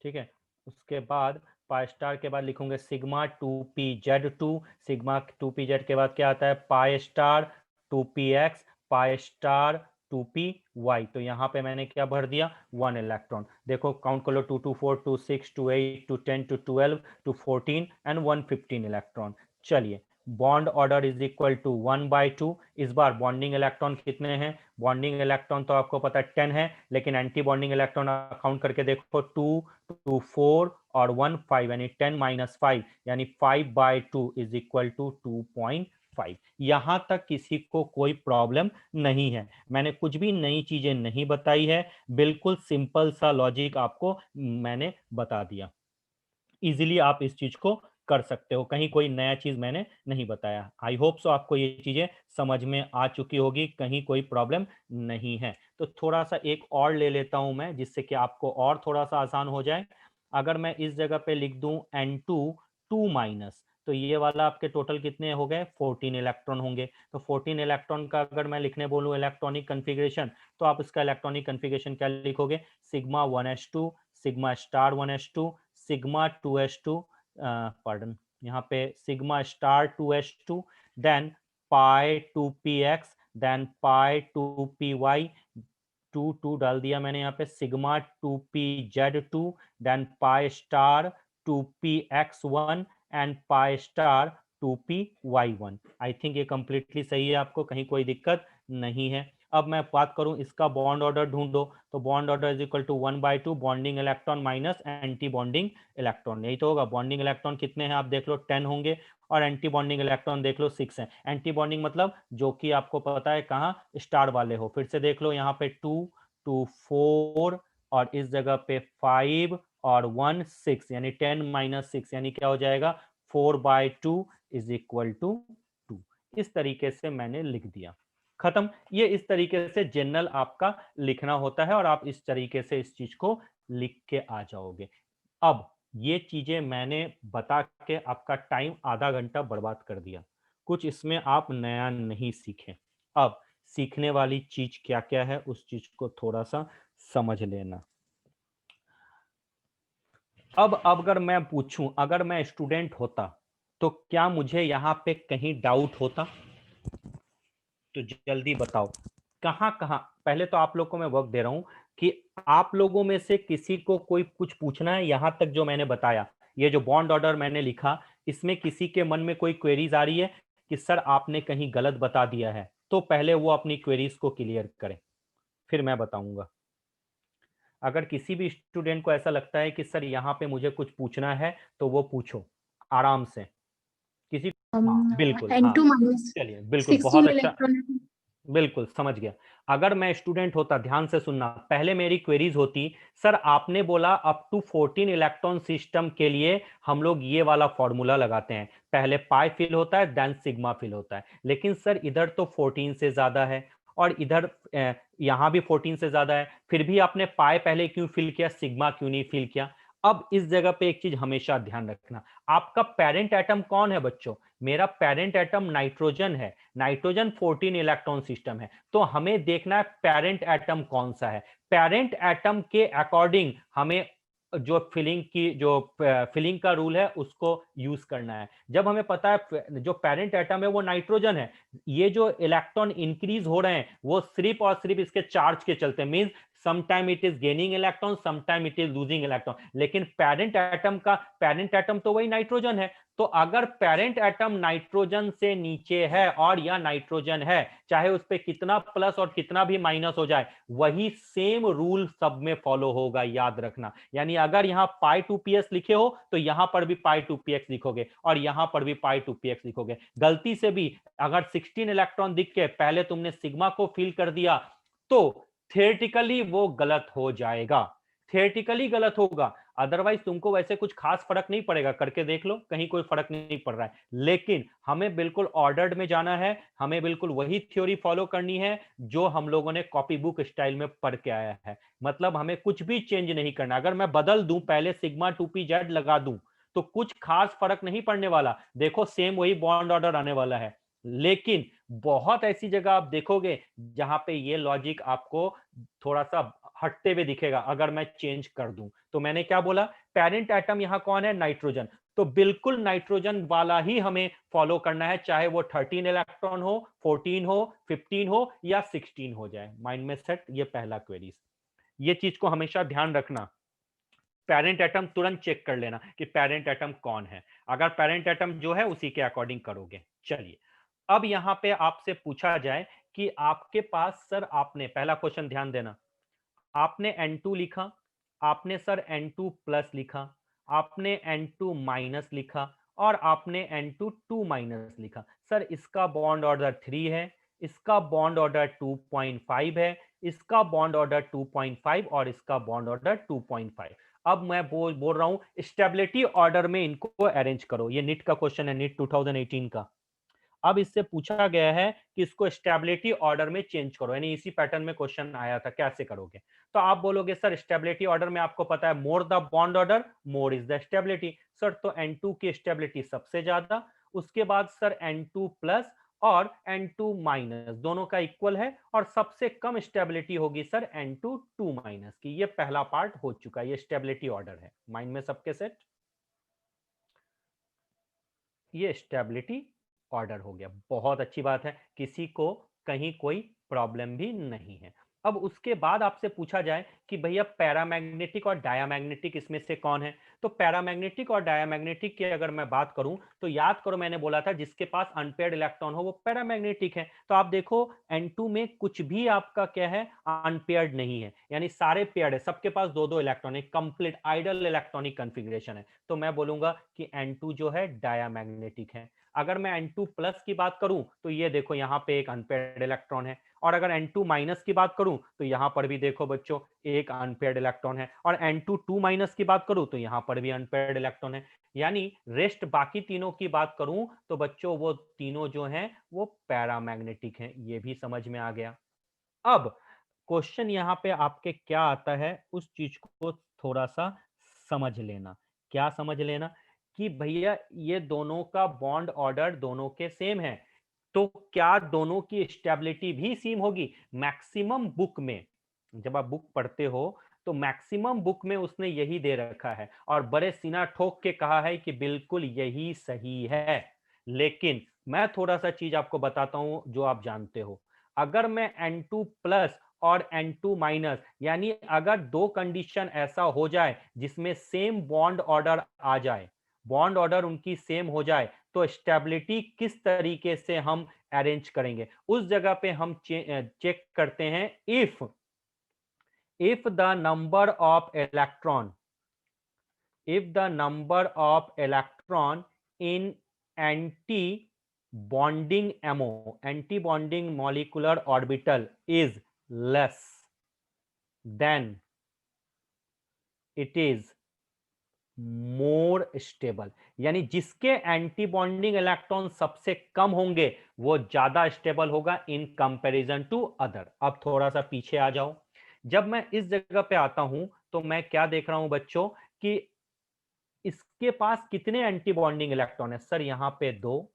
ठीक है। उसके बाद पाई स्टार के बाद लिखूंगे सिग्मा 2pz2 सिग्मा 2pz के बाद क्या आता है पाई star 2px pi star 2py। तो यहाँ पे मैंने क्या भर दिया 1 इलेक्ट्रॉन। देखो काउंट कर लो 2 2 4 2 6 2 8 2 10 2 12 2 14 एंड 115 इलेक्ट्रॉन। चलिए bond order is equal to 1/2। इस बार बॉन्डिंग इलेक्ट्रॉन कितने हैं, बॉन्डिंग इलेक्ट्रॉन तो आपको पता है 10 है, लेकिन एंटी बॉन्डिंग इलेक्ट्रॉन काउंट करके देखो 2 2 4 और 1 5, यानी 10 माइनस 5 यानी 5/2 इज इक्वल टू 2.5। यहां तक किसी को कोई प्रॉब्लम नहीं है, मैंने कुछ भी नई चीजें नहीं बताई है, बिल्कुल सिंपल सा लॉजिक आपको मैंने बता दिया। इजीली आप इस चीज को कर सकते हो, कहीं कोई नया चीज मैंने नहीं बताया। आई होप सो आपको ये चीजें समझ में आ चुकी होगी, कहीं कोई प्रॉब्लम नहीं है। तो थोड़ा सा एक और ले लेता हूं मैं, जिससे कि आपको और थोड़ा सा आसान हो जाए। अगर मैं इस जगह पे लिख दूं N2 2 माइनस, तो ये वाला आपके टोटल कितने हो गए 14 इलेक्ट्रॉन होंगे। तो 14 इलेक्ट्रॉन का अगर मैं लिखने बोलूं इलेक्ट्रॉनिक कन्फिग्रेशन, तो आप इसका इलेक्ट्रॉनिक कन्फिग्रेशन क्या लिखोगे, sigma 1s2 sigma star 1s2 sigma 2s2, pardon यहाँ पे sigma star 2s2 then pi 2px then pi 2py, 2 2 डाल दिया मैंने यहाँ पे, sigma 2pz2 then pi star 2px1 and pi star 2py1। I think ये कंप्लीटली सही है, आपको कहीं कोई दिक्कत नहीं है। अब मैं बात करूं इसका बॉन्ड ऑर्डर ढूंढो, तो bond order is equal to 1/2 bonding electron minus anti bonding electron, यही तो होगा। बॉन्डिंग इलेक्ट्रॉन कितने हैं आप देख लो 10 होंगे, और एंटी बॉन्डिंग इलेक्ट्रॉन देख लो 6 है। एंटी बॉन्डिंग मतलब जो कि आपको पता है कहाँ स्टार वाले हो, फिर से देख लो यहाँ पे 2 2 4 और इस जगह पे 5 और 1 6, यानी 10 माइनस 6 यानी क्या हो जाएगा 4/2 इज इक्वल टू 2। इस तरीके से मैंने लिख दिया, खत्म। ये इस तरीके से जनरल आपका लिखना होता है और आप इस तरीके से इस चीज को लिख के आ जाओगे। अब ये चीजें मैंने बता के आपका टाइम आधा घंटा बर्बाद कर दिया, कुछ इसमें आप नया नहीं सीखे। अब सीखने वाली चीज क्या क्या है उस चीज को थोड़ा सा समझ लेना। अब अगर मैं पूछूं, अगर मैं स्टूडेंट होता तो क्या मुझे यहाँ पे कहीं डाउट होता? तो जल्दी बताओ कहाँ कहाँ। पहले तो आप लोग को मैं वर्क दे रहा हूं कि आप लोगों में से किसी को कोई कुछ पूछना है यहां तक जो मैंने बताया, ये जो बॉन्ड ऑर्डर मैंने लिखा, इसमें किसी के मन में कोई क्वेरीज आ रही है कि सर आपने कहीं गलत बता दिया है? तो पहले वो अपनी क्वेरीज को क्लियर करें, फिर मैं बताऊंगा। अगर किसी भी स्टूडेंट को ऐसा लगता है कि सर यहाँ पे मुझे कुछ पूछना है तो वो पूछो आराम से। किसी, हाँ बिल्कुल, एन हाँ टू माइनस चलिए बिल्कुल बहुत 16 अच्छा, इलेक्ट्रॉन। बिल्कुल समझ गया। अगर मैं स्टूडेंट होता, ध्यान से सुनना, पहले मेरी क्वेरीज होती, सर आपने बोला अप टू 14 इलेक्ट्रॉन सिस्टम के लिए हम लोग ये वाला फॉर्मूला लगाते हैं, पहले पाई फिल होता है देन सिग्मा फिल होता है, लेकिन सर इधर तो 14 से ज्यादा है और इधर यहां भी 14 से ज्यादा है, फिर भी आपने पाई पहले क्यों फिल किया, सिग्मा क्यों नहीं फिल किया? अब इस जगह पे एक चीज हमेशा ध्यान रखना, आपका पेरेंट एटम कौन है बच्चों? मेरा पेरेंट एटम नाइट्रोजन है, नाइट्रोजन 14 इलेक्ट्रॉन सिस्टम है, तो हमें देखना है पेरेंट एटम कौन सा है। पेरेंट एटम के अकॉर्डिंग हमें जो फिलिंग का रूल है उसको यूज करना है। जब हमें पता है जो पेरेंट एटम है वो नाइट्रोजन है, ये जो इलेक्ट्रॉन इंक्रीज हो रहे हैं वो सिर्फ और सिर्फ इसके चार्ज के चलते, means sometime it is gaining electron, sometime it is losing electron, लेकिन पेरेंट एटम तो वही नाइट्रोजन है। तो अगर पेरेंट एटम नाइट्रोजन से नीचे है और यह नाइट्रोजन है, चाहे उस पर कितना प्लस और कितना भी माइनस हो जाए, वही सेम रूल सब में फॉलो होगा, याद रखना। यानी अगर यहां पाई टू पी एस लिखे हो तो यहां पर भी पाई टू पी एक्स लिखोगे और यहां पर भी पाई टू पी एक्स लिखोगे। गलती से भी अगर 16 इलेक्ट्रॉन दिख के पहले तुमने सिग्मा को फिल कर दिया तो थियोरेटिकली वो गलत हो जाएगा, थियोरेटिकली गलत होगा। अदरवाइज तुमको वैसे कुछ खास फर्क नहीं पड़ेगा, करके देख लो कहीं कोई फर्क नहीं पड़ रहा है, लेकिन हमें बिल्कुल ऑर्डर्ड में जाना है, हमें बिल्कुल वही थ्योरी फॉलो करनी है जो हम लोगों ने कॉपी बुक स्टाइल में पढ़ के आया है। मतलब हमें कुछ भी चेंज नहीं करना। अगर मैं बदल दूं, पहले सिग्मा 2p z लगा दूं तो कुछ खास फर्क नहीं पड़ने वाला, देखो सेम वही बॉन्ड ऑर्डर आने वाला है। लेकिन बहुत ऐसी जगह आप देखोगे जहां पे ये लॉजिक आपको थोड़ा सा हटते हुए दिखेगा अगर मैं चेंज कर दूं। तो मैंने क्या बोला, पेरेंट एटम यहां कौन है, नाइट्रोजन, तो बिल्कुल नाइट्रोजन वाला ही हमें फॉलो करना है, चाहे वो 13 इलेक्ट्रॉन हो, 14 हो, 15 हो या 16 हो जाए। माइंड में सेट, ये पहला क्वेरीज, ये चीज को हमेशा ध्यान रखना। पेरेंट एटम तुरंत चेक कर लेना कि पेरेंट एटम कौन है, अगर पेरेंट एटम जो है उसी के अकॉर्डिंग करोगे। चलिए अब यहां पे आपसे पूछा जाए कि आपके पास सर, आपने पहला क्वेश्चन ध्यान देना, आपने N2 लिखा, आपने सर N2 प्लस लिखा, आपने N2 माइनस लिखा और आपने N2 2 माइनस लिखा। सर इसका बॉन्ड ऑर्डर 3 है, इसका बॉन्ड ऑर्डर 2.5 है, इसका बॉन्ड ऑर्डर 2.5 और इसका बॉन्ड ऑर्डर 2.5। अब मैं बोल रहा हूं स्टेबिलिटी ऑर्डर में इनको अरेंज करो। ये नीट का क्वेश्चन है, नीट 2018 का। अब इससे पूछा गया है कि इसको स्टेबिलिटी ऑर्डर में चेंज करो, यानी इसी पैटर्न में क्वेश्चन आया था, कैसे करोगे? तो आप बोलोगे सर स्टेबिलिटी ऑर्डर में आपको पता है more the bond order more is the stability. Sir तो N2 की स्टेबिलिटी सबसे ज्यादा, उसके बाद सर N2 प्लस और N2 माइनस दोनों का इक्वल है और सबसे कम स्टेबिलिटी होगी सर N2 2 माइनस की। ये पहला पार्ट हो चुका है, ये स्टेबिलिटी ऑर्डर है। माइंड में सबके सेट, ये स्टेबिलिटी ऑर्डर हो गया, बहुत अच्छी बात है, किसी को कहीं कोई प्रॉब्लम भी नहीं है। अब उसके बाद आपसे पूछा जाए कि भैया पैरामैग्नेटिक और डायामैग्नेटिक इसमें से कौन है? तो पैरामैग्नेटिक और डायामैग्नेटिक की अगर मैं बात करूं तो याद करो मैंने बोला था जिसके पास अनपेयर्ड इलेक्ट्रॉन हो वो पैरामैग्नेटिक है। तो आप देखो N2 में कुछ भी आपका क्या है, अनपेयर्ड नहीं है, यानी सारे पेयर्ड है, सबके पास दो दो इलेक्ट्रॉन है, कंप्लीट आइडल इलेक्ट्रॉनिक कॉन्फ़िगरेशन है। तो मैं बोलूंगा कि N2 जो है डायामैग्नेटिक है। अगर मैं N2 प्लस की बात करूं तो ये देखो यहां पे एक अनपेयर्ड इलेक्ट्रॉन है और अगर N2 माइनस की बात करूं तो यहां पर भी देखो बच्चों एक अनपेयर्ड इलेक्ट्रॉन है, और N2 2 माइनस की बात करूं तो यहां पर भी अनपेयर्ड इलेक्ट्रॉन है। यानी रेस्ट बाकी तीनों की बात करूं तो बच्चों वो तीनों जो हैं वो पैरामैग्नेटिक हैं। ये भी समझ में आ गया। अब क्वेश्चन यहाँ पे आपके क्या आता है उस चीज को थोड़ा सा समझ लेना। क्या समझ लेना? कि भैया ये दोनों का बॉन्ड ऑर्डर दोनों के सेम है, तो क्या दोनों की स्टेबिलिटी भी सेम होगी? मैक्सिमम बुक में, जब आप बुक पढ़ते हो तो मैक्सिमम बुक में उसने यही दे रखा है और बड़े सीना ठोक के कहा है कि बिल्कुल यही सही है। लेकिन मैं थोड़ा सा चीज आपको बताता हूं जो आप जानते हो। अगर मैं N2 प्लस और N2 माइनस, यानी अगर दो कंडीशन ऐसा हो जाए जिसमें सेम बॉन्ड ऑर्डर आ जाए, बॉन्ड ऑर्डर उनकी सेम हो जाए, तो स्टेबिलिटी किस तरीके से हम अरेंज करेंगे उस जगह पे हम चेक करते हैं। If the number of electron, if the number of electron in anti-bonding MO, anti-bonding molecular orbital is less than it is more stable, यानी जिसके एंटी बॉन्डिंग इलेक्ट्रॉन सबसे कम होंगे वो ज्यादा स्टेबल होगा इन कंपैरिजन टू अदर। अब थोड़ा सा पीछे आ जाओ। जब मैं इस जगह पे आता हूं तो मैं क्या देख रहा हूं बच्चों कि इसके पास कितने एंटी बॉन्डिंग इलेक्ट्रॉन है? सर यहाँ पे दो,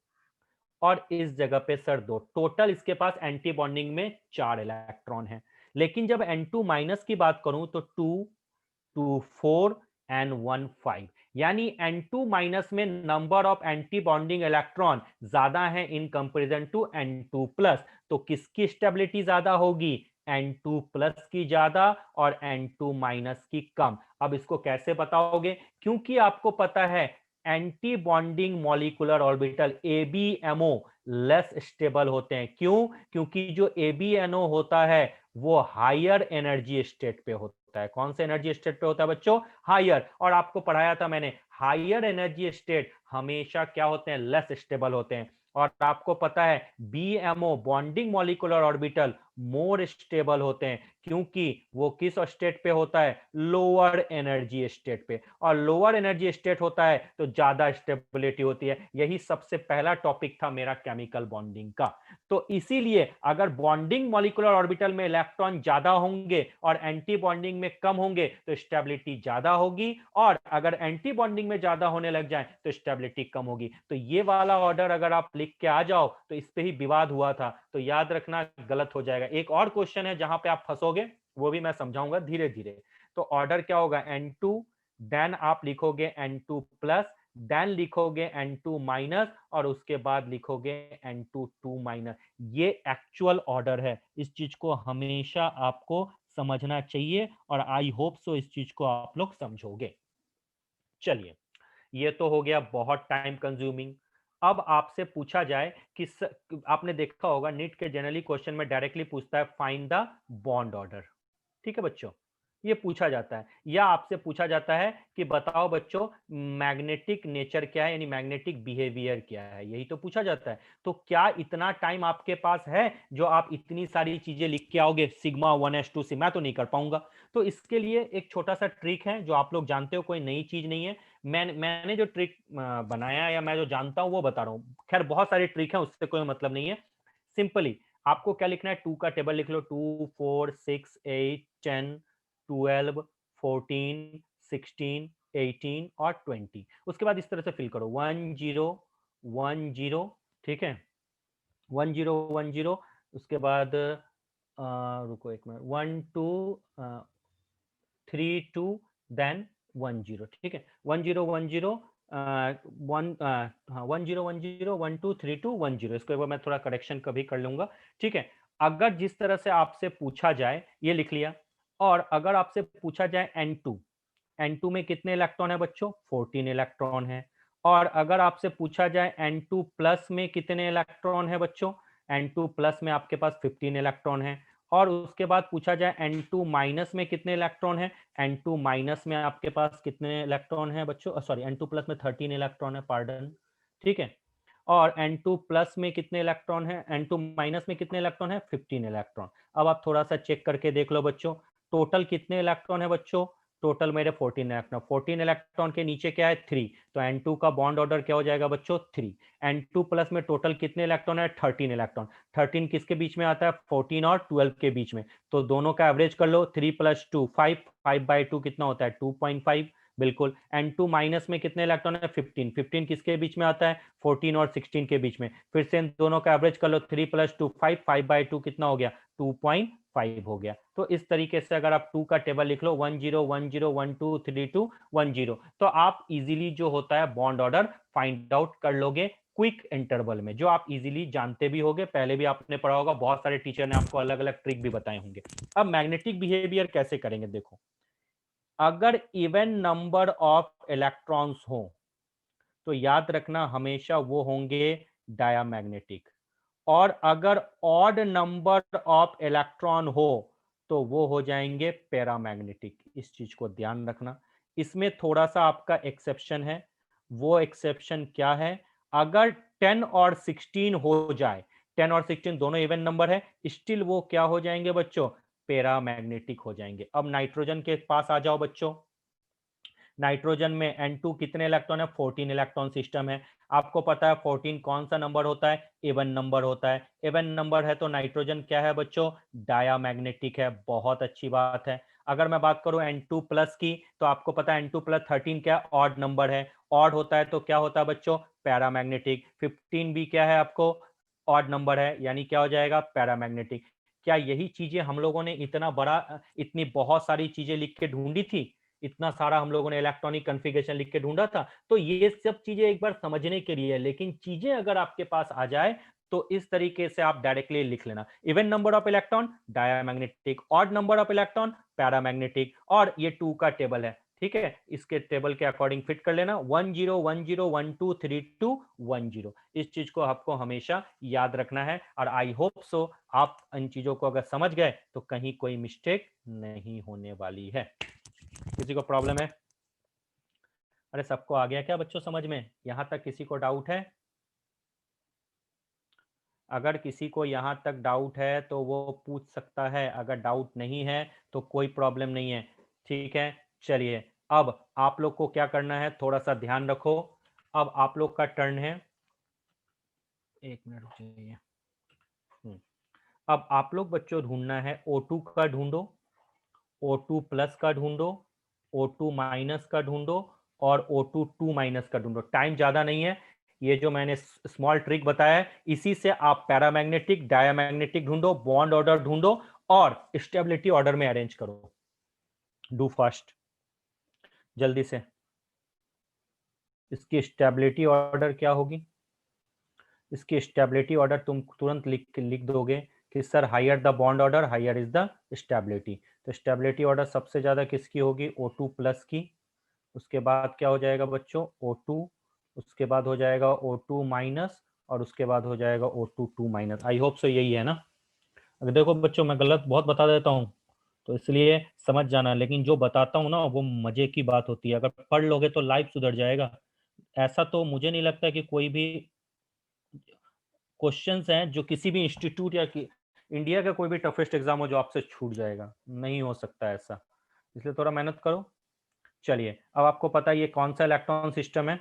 और इस जगह पे सर दो। टोटल इसके पास एंटी बॉन्डिंग में 4 इलेक्ट्रॉन है। लेकिन जब N2 माइनस की बात करूं तो 2 2 4 एंड 1 5, यानी N2 माइनस में number of anti bonding electron ज्यादा है in comparison to N2 plus. तो किसकी स्टेबिलिटी ज्यादा होगी? N2 प्लस की ज्यादा और N2 माइनस की कम। अब इसको कैसे बताओगे? क्योंकि आपको पता है anti bonding molecular orbital ABMO less stable होते हैं। क्यों? क्योंकि जो ABNO होता है वो हायर एनर्जी स्टेट पे होता है। कौन से एनर्जी स्टेट पे होता है बच्चों? हायर। और आपको पढ़ाया था मैंने, हायर एनर्जी स्टेट हमेशा क्या होते हैं? लेस स्टेबल होते हैं। और आपको पता है BMO bonding molecular orbital more stable होते हैं, क्योंकि वो किस स्टेट पे होता है? लोअर एनर्जी स्टेट पे। और लोअर एनर्जी स्टेट होता है तो ज्यादा स्टेबिलिटी होती है। यही सबसे पहला टॉपिक था मेरा केमिकल बॉन्डिंग का। तो इसीलिए अगर बॉन्डिंग मॉलिक्यूलर ऑर्बिटल में इलेक्ट्रॉन ज्यादा होंगे और एंटी बॉन्डिंग में कम होंगे तो स्टेबिलिटी ज्यादा होगी, और अगर एंटी बॉन्डिंग में ज्यादा होने लग जाए तो स्टेबिलिटी कम होगी। तो ये वाला ऑर्डर अगर आप लिख के आ जाओ तो इस पे ही विवाद हुआ था, तो याद रखना गलत हो जाएगा। एक और क्वेश्चन है जहां पे आप फंसोगे, वो भी मैं समझाऊंगा धीरे धीरे। तो ऑर्डर क्या होगा? N2, देन आप लिखोगे N2 प्लस, देन लिखोगे N2 माइनस, और उसके बाद लिखोगे N2 2 माइनस। ये एक्चुअल ऑर्डर है। इस चीज को हमेशा आपको समझना चाहिए और आई होप सो इस चीज को आप लोग समझोगे। चलिए, ये तो हो गया बहुत टाइम कंज्यूमिंग। अब आपसे पूछा जाए कि आपने देखा होगा नीट के जनरली क्वेश्चन में डायरेक्टली पूछता है फाइंड द बॉन्ड ऑर्डर। ठीक है बच्चों, ये पूछा जाता है। या आपसे पूछा जाता है कि बताओ बच्चों मैग्नेटिक नेचर क्या है, यानी मैग्नेटिक बिहेवियर क्या है, यही तो पूछा जाता है। तो क्या इतना टाइम आपके पास है जो आप इतनी सारी चीजें लिख के आओगे सिग्मा 1s2 से? मैं तो नहीं कर पाऊंगा। तो इसके लिए एक छोटा सा ट्रिक है जो आप लोग जानते हो, कोई नई चीज नहीं है। मैंने जो ट्रिक बनाया या मैं जो जानता हूं वो बता रहा हूं। खैर बहुत सारी ट्रिक है, उससे कोई मतलब नहीं है। सिंपली आपको क्या लिखना है? 2 का टेबल लिख लो। 2 4 6 8 10 12 14 16 18 और 20। उसके बाद इस तरह से फिल करो 1 0 1 0। ठीक है, 1 0 1 0। उसके बाद रुको एक मिनट, 1 2 3 2 देन 1 0। ठीक है, 1 0 1 0 1 हाँ 1 0 1 0 1 2 3 2 1 0। इसको एक बार मैं थोड़ा करेक्शन कभी कर लूंगा। ठीक है, अगर जिस तरह से आपसे पूछा जाए, ये लिख लिया। और अगर आपसे पूछा जाए N2, N2 में कितने इलेक्ट्रॉन है बच्चों? 14 इलेक्ट्रॉन है। और अगर आपसे पूछा जाए N2 प्लस में कितने इलेक्ट्रॉन है बच्चों? N2 प्लस में आपके पास 15 इलेक्ट्रॉन है। और उसके बाद पूछा जाए N2 माइनस में कितने इलेक्ट्रॉन है? N2 माइनस में आपके पास कितने इलेक्ट्रॉन है बच्चों? सॉरी, N2 प्लस में 13 इलेक्ट्रॉन है, पार्डन। ठीक है, और N2 प्लस में कितने इलेक्ट्रॉन है, N2 माइनस में कितने इलेक्ट्रॉन है, 15 इलेक्ट्रॉन। अब आप थोड़ा सा चेक करके देख लो बच्चों, टोटल कितने इलेक्ट्रॉन है बच्चों, टोटल मेरे 14 इलेक्ट्रॉन, 14 इलेक्ट्रॉन के नीचे क्या है 3, तो N2 का बॉन्ड ऑर्डर क्या हो जाएगा बच्चों 3। N2 प्लस में टोटल कितने इलेक्ट्रॉन है, 13 इलेक्ट्रॉन। 13 किसके बीच में आता है, 14 और 12 के बीच में, तो दोनों का एवरेज कर लो, 3 + 2 5, 5/2 कितना होता है 2.5, बिल्कुल। N2 माइनस में कितने इलेक्ट्रॉन है, 15, 15 किसके बीच में आता है, 14 और 16 के बीच में, फिर से इन दोनों का एवरेज कर लो, 3 + 2 5, 5/2 कितना हो गया 2.5 हो गया। तो इस तरीके से अगर आप 2 का टेबल लिख लो 1 0 1 0 1 2 3 2 1 0, तो आप इजीली जो होता है बॉन्ड ऑर्डर फाइंड आउट कर लोगे क्विक इंटरवल में, जो आप इजीली जानते भी होगे, पहले भी आपने पढ़ा होगा, बहुत सारे टीचर ने आपको अलग अलग ट्रिक भी बताए होंगे। अब मैग्नेटिक बिहेवियर कैसे करेंगे, देखो, अगर इवन नंबर ऑफ इलेक्ट्रॉन्स हो तो याद रखना हमेशा वो होंगे डायामैग्नेटिक, और अगर ऑड नंबर ऑफ इलेक्ट्रॉन हो तो वो हो जाएंगे पैरामैग्नेटिक। इस चीज को ध्यान रखना। इसमें थोड़ा सा आपका एक्सेप्शन है, वो एक्सेप्शन क्या है, अगर 10 और 16 हो जाए, 10 और 16 दोनों इवन नंबर है, स्टिल वो क्या हो जाएंगे बच्चों, पैरामैग्नेटिक हो जाएंगे। अब नाइट्रोजन के पास आ जाओ बच्चों, नाइट्रोजन में N2 कितने इलेक्ट्रॉन है, 14 इलेक्ट्रॉन सिस्टम है। आपको पता है 14 कौन सा नंबर होता है, इवन नंबर होता है। इवन नंबर है तो नाइट्रोजन क्या है बच्चों, डायामैग्नेटिक है। बहुत अच्छी बात है। अगर मैं बात करूं N2 प्लस की, तो आपको पता है N2 + 13 क्या, ऑड नंबर है। ऑड होता है तो क्या होता है बच्चों, पैरामैग्नेटिक। 15 भी क्या है आपको, ऑड नंबर है, यानी क्या हो जाएगा, पैरामैग्नेटिक। क्या यही चीजें हम लोगों ने इतना बड़ा, इतनी बहुत सारी चीजें लिख के ढूंढी थी, इतना सारा हम लोगों ने इलेक्ट्रॉनिक कॉन्फ़िगरेशन लिख के ढूंढा था? तो ये सब चीजें एक बार समझने के लिए है, लेकिन चीजें अगर आपके पास आ जाए तो इस तरीके से आप डायरेक्टली लिख लेना, even number of electron diamagnetic, odd number of electron paramagnetic, और ये 2 का टेबल है, ठीक है, इसके टेबल के अकॉर्डिंग फिट कर लेना, 1 0 1 0 1 2 3 2 1 0। इस चीज को आपको हमेशा याद रखना है, और आई होप सो आप इन चीजों को अगर समझ गए तो कहीं कोई मिस्टेक नहीं होने वाली है। किसी को प्रॉब्लम है? अरे सबको आ गया क्या बच्चों समझ में? यहां तक किसी को डाउट है? अगर किसी को यहां तक डाउट है तो वो पूछ सकता है, अगर डाउट नहीं है तो कोई प्रॉब्लम नहीं है, ठीक है। चलिए, अब आप लोग को क्या करना है, थोड़ा सा ध्यान रखो। अब आप लोग का टर्न है, एक मिनट रुक जाइए। अब आप लोग बच्चों ढूंढना है, O2 का ढूंढो, O2 प्लस का ढूंढो, O2 माइनस का ढूंढो, और O2 2 माइनस का ढूंढो। टाइम ज्यादा नहीं है, ये जो मैंने स्मॉल ट्रिक बताया है इसी से आप पैरामैग्नेटिक डायामैग्नेटिक ढूंढो, बॉन्ड ऑर्डर ढूंढो, और स्टेबिलिटी ऑर्डर में अरेंज करो। डू फास्ट, जल्दी से। इसकी स्टेबिलिटी ऑर्डर क्या होगी, इसकी स्टेबिलिटी ऑर्डर तुम तुरंत लिख लिख दोगे कि sir higher the bond order higher is the stability. तो स्टेबिलिटी ऑर्डर सबसे ज्यादा किसकी होगी, O2 प्लस की। उसके बाद क्या हो जाएगा बच्चों, O2, उसके बाद हो जाएगा O2 माइनस, और उसके बाद हो जाएगा O2 2 minus. I hope so यही है ना? अगर देखो बच्चों मैं गलत बहुत बता देता हूँ तो इसलिए समझ जाना, लेकिन जो बताता हूँ ना वो मजे की बात होती है, अगर पढ़ लोगे तो लाइफ सुधर जाएगा। ऐसा तो मुझे नहीं लगता कि कोई भी क्वेश्चंस हैं जो किसी भी इंस्टीट्यूट या इंडिया का कोई भी टफेस्ट एग्जाम हो जो आपसे छूट जाएगा, नहीं हो सकता ऐसा, इसलिए थोड़ा मेहनत करो। चलिए, अब आपको पता है ये कौन सा इलेक्ट्रॉन सिस्टम है,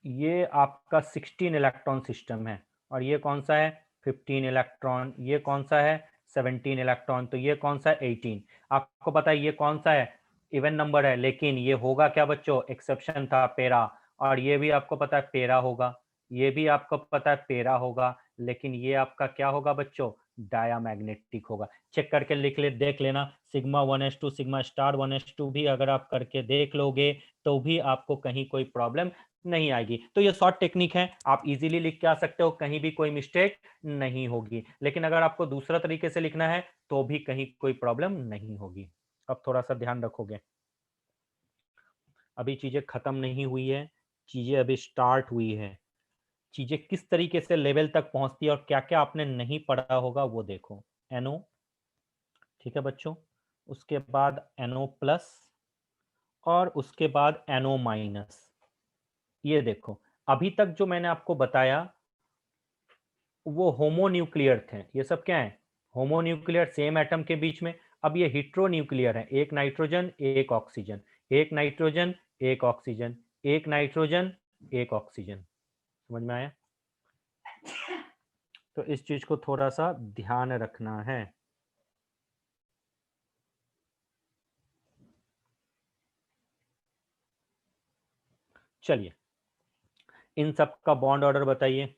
ये आपका 16 इलेक्ट्रॉन सिस्टम है, और ये कौन सा है 15 इलेक्ट्रॉन, ये कौन सा है 17 इलेक्ट्रॉन, तो ये कौन सा है 18। आपको पता है ये कौन सा है, इवन नंबर है, लेकिन ये होगा क्या बच्चों, एक्सेप्शन था पेरा, और ये भी आपको पता है पेरा होगा, ये भी आपको पता है पेरा होगा, लेकिन ये आपका क्या होगा बच्चों, डायामैग्नेटिक होगा। चेक करके लिख ले, देख लेना, sigma 1s2 sigma star 1s2 भी अगर आप करके देख लोगे तो भी आपको कहीं कोई प्रॉब्लम नहीं आएगी। तो ये शॉर्ट टेक्निक है, आप इजीली लिख के आ सकते हो, कहीं भी कोई मिस्टेक नहीं होगी। लेकिन अगर आपको दूसरा तरीके से लिखना है तो भी कहीं कोई प्रॉब्लम नहीं होगी। अब थोड़ा सा ध्यान रखोगे, अभी चीजें खत्म नहीं हुई है, चीजें अभी स्टार्ट हुई है। चीजें किस तरीके से लेवल तक पहुंचती है और क्या क्या आपने नहीं पढ़ा होगा वो देखो। NO, ठीक है बच्चों, उसके बाद NO प्लस, और उसके बाद NO माइनस, ये देखो, अभी तक जो मैंने आपको बताया वो होमोन्यूक्लियर थे। ये सब क्या है? होमोन्यूक्लियर, सेम एटम के बीच में। अब ये हेट्रोन्यूक्लियर है, एक नाइट्रोजन एक ऑक्सीजन, एक नाइट्रोजन एक ऑक्सीजन, एक नाइट्रोजन एक ऑक्सीजन। समझ में आया? तो इस चीज को थोड़ा सा ध्यान रखना है। चलिए, इन सब का बॉन्ड ऑर्डर बताइए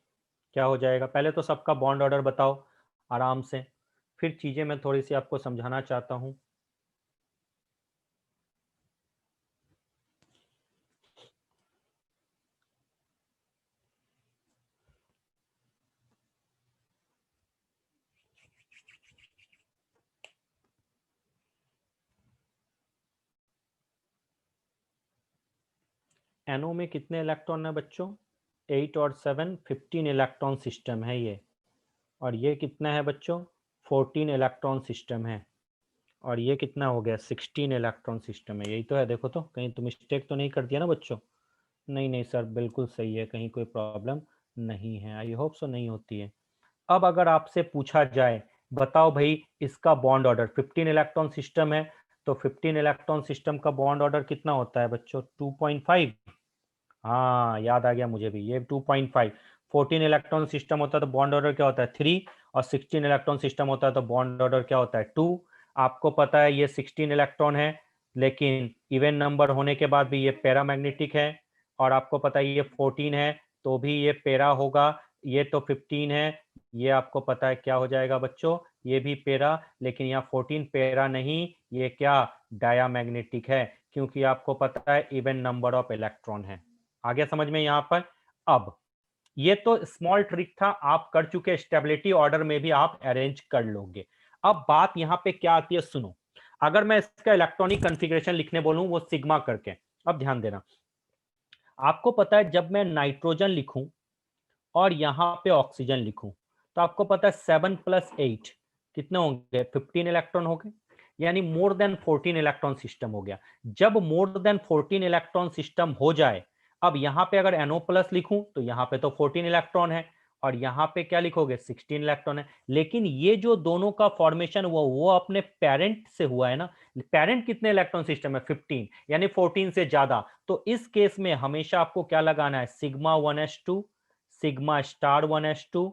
क्या हो जाएगा। पहले तो सबका बॉन्ड ऑर्डर बताओ आराम से, फिर चीजें मैं थोड़ी सी आपको समझाना चाहता हूं। NO में कितने इलेक्ट्रॉन है बच्चों? 8 और 7 15 इलेक्ट्रॉन सिस्टम है ये। और ये कितना है बच्चों? 14 इलेक्ट्रॉन सिस्टम है। और ये कितना हो गया? 16 इलेक्ट्रॉन सिस्टम है। यही तो है, देखो तो कहीं तो मिस्टेक तो नहीं कर दिया ना बच्चों? नहीं नहीं सर, बिल्कुल सही है, कहीं कोई प्रॉब्लम नहीं है, आई होप सो नहीं होती है। अब अगर आपसे पूछा जाए, बताओ भाई इसका बॉन्ड ऑर्डर, 15 इलेक्ट्रॉन सिस्टम है, तो 15 इलेक्ट्रॉन सिस्टम का बॉन्ड ऑर्डर कितना होता है बच्चों? 2.5। हाँ याद आ गया मुझे भी, ये 2.5। 14 इलेक्ट्रॉन सिस्टम होता है तो बॉन्ड ऑर्डर क्या होता है? 3। और 16 इलेक्ट्रॉन सिस्टम होता है तो बॉन्ड ऑर्डर क्या होता है? 2। आपको पता है ये 16 इलेक्ट्रॉन है, लेकिन इवन नंबर होने के बाद भी ये पैरामैग्नेटिक है। और आपको पता है ये 14 है तो भी ये पैरा होगा। ये तो 15 है, ये आपको पता है क्या हो जाएगा बच्चों? ये भी पैरा, लेकिन यहाँ 14 पैरा नहीं, ये क्या? डायामैग्नेटिक है, क्योंकि आपको पता है इवन नंबर ऑफ इलेक्ट्रॉन है। आ गया समझ में यहाँ पर? अब ये तो स्मॉल ट्रिक था, आप कर चुके, स्टेबिलिटी ऑर्डर में भी आप अरेंज कर लोगे। अब बात यहाँ पे क्या आती है, सुनो। अगर मैं इसका इलेक्ट्रॉनिक कॉन्फ़िगरेशन लिखने बोलूं वो सिग्मा करके, अब ध्यान देना। आपको पता है जब मैं नाइट्रोजन लिखूं और यहां पे ऑक्सीजन लिखूं, तो आपको पता है 7 + 8 कितने होंगे? 15 इलेक्ट्रॉन हो गए, यानी मोर देन 14 इलेक्ट्रॉन सिस्टम हो गया। जब मोर देन 14 इलेक्ट्रॉन सिस्टम हो जाए, अब यहां पे अगर NO+ लिखूं तो यहां पे तो 14 इलेक्ट्रॉन है, और यहां पे क्या लिखोगे? 16 इलेक्ट्रॉन है। लेकिन ये जो दोनों का फॉर्मेशन हुआ वो अपने पेरेंट से हुआ है ना। पेरेंट कितने इलेक्ट्रॉन सिस्टम है? 15, यानी 14 से ज्यादा। तो इस केस में हमेशा आपको क्या लगाना है? Sigma 1s2, sigma star 1s2,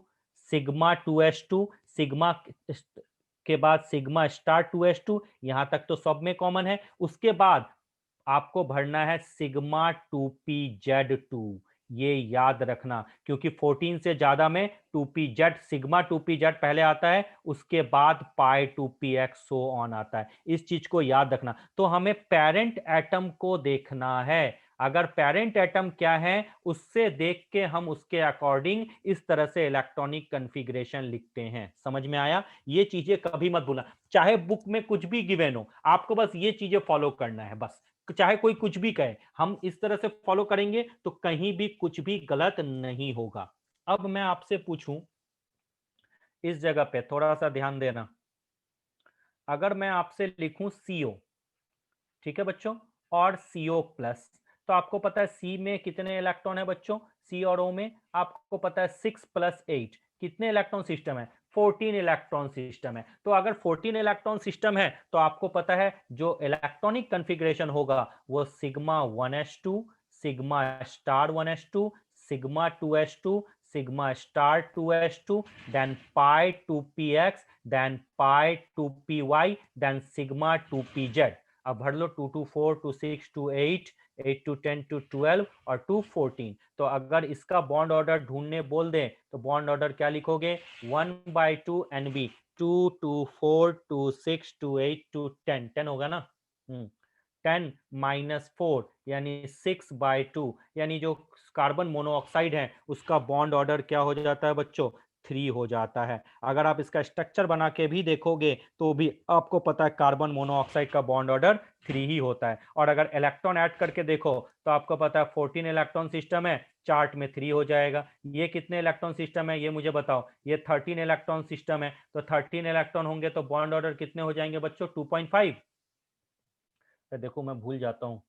sigma 2s2, sigma के बाद सिग्मा स्टार 2s2, यहां तक तो सब में कॉमन है। उसके बाद आपको भरना है सिग्मा 2p-Z2। ये याद रखना, क्योंकि 14 से ज्यादा में 2p-Z, सिग्मा 2p-Z पहले आता है, उसके बाद पाई 2px सो ऑन आता है। इस चीज को याद रखना। तो हमें पेरेंट एटम को देखना है। अगर पेरेंट एटम क्या है उससे देख के हम उसके अकॉर्डिंग इस तरह से इलेक्ट्रॉनिक कॉन्फ़िगरेशन लिखते हैं। समझ में आया? ये चीजें कभी मत भूलना, चाहे बुक में कुछ भी गिवन हो, आपको बस ये चीजें फॉलो करना है बस। चाहे कोई कुछ भी कहे, हम इस तरह से फॉलो करेंगे तो कहीं भी कुछ भी गलत नहीं होगा। अब मैं आपसे पूछूं, इस जगह पे थोड़ा सा ध्यान देना। अगर मैं आपसे लिखूं CO, ठीक है बच्चों, और CO+, तो आपको पता है सी में कितने इलेक्ट्रॉन है बच्चों? सी और ओ में आपको पता है 6 + 8 कितने इलेक्ट्रॉन सिस्टम है? 14 इलेक्ट्रॉन सिस्टम है। तो अगर 14 इलेक्ट्रॉन सिस्टम है तो आपको पता है जो इलेक्ट्रॉनिक कॉन्फ़िगरेशन होगा वो sigma 1s2, sigma star 1s2, sigma 2s2, sigma star 2s2, then pi 2px, then pi 2py, then sigma 2pz। अब भर लो 2 to 4 to 6 to 8, 8 to 10 to 12 और 2 14। तो अगर इसका बॉन्ड ऑर्डर ढूंढने बोल दें तो बॉन्ड ऑर्डर क्या लिखोगे? 1/2 NB, 2 to 4 to 6 to 8 to 10, 10 होगा ना? 10 - 4 यानी 6/2, यानी जो कार्बन मोनोऑक्साइड है उसका बॉन्ड ऑर्डर क्या हो जाता है बच्चों? 3 हो जाता है। अगर आप इसका स्ट्रक्चर बना के भी देखोगे तो भी आपको पता है कार्बन मोनोऑक्साइड का बॉन्ड ऑर्डर 3 ही होता है। और अगर इलेक्ट्रॉन ऐड करके देखो तो आपको पता है 14 इलेक्ट्रॉन सिस्टम है, चार्ट में 3 हो जाएगा। ये कितने इलेक्ट्रॉन सिस्टम है ये मुझे बताओ? ये 13 इलेक्ट्रॉन सिस्टम है, तो 13 इलेक्ट्रॉन होंगे तो बॉन्ड ऑर्डर कितने हो जाएंगे बच्चों? 2.5। देखो मैं भूल जाता हूँ,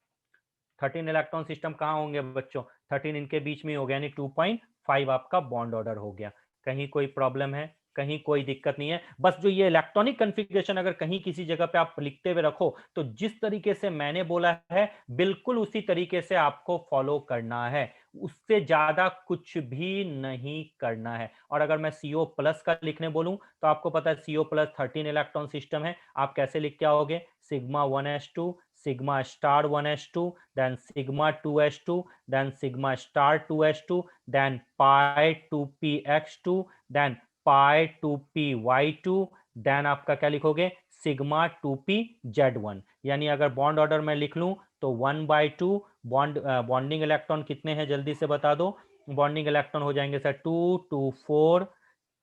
13 इलेक्ट्रॉन सिस्टम कहाँ होंगे बच्चों? 13 इनके बीच में हो गया, यानी 2.5 आपका बॉन्ड ऑर्डर हो गया। कहीं कोई प्रॉब्लम है? कहीं कोई दिक्कत नहीं है। बस जो ये इलेक्ट्रॉनिक कॉन्फ़िगरेशन अगर कहीं किसी जगह पे आप लिखते हुए रखो, तो जिस तरीके से मैंने बोला है बिल्कुल उसी तरीके से आपको फॉलो करना है, उससे ज्यादा कुछ भी नहीं करना है। और अगर मैं CO प्लस का लिखने बोलूं तो आपको पता है CO प्लस 13 इलेक्ट्रॉन सिस्टम है। आप कैसे लिख के आओगे? Sigma 1s2, sigma star 1s2, then sigma 2s2, then sigma star 2s2, then pi 2px2, then pi 2py2, then आपका क्या लिखोगे? Sigma 2pz1। यानी अगर बॉन्ड ऑर्डर में लिख लूं तो 1/2 बॉन्डिंग इलेक्ट्रॉन कितने हैं जल्दी से बता दो। बॉन्डिंग इलेक्ट्रॉन हो जाएंगे सर 2 2 4,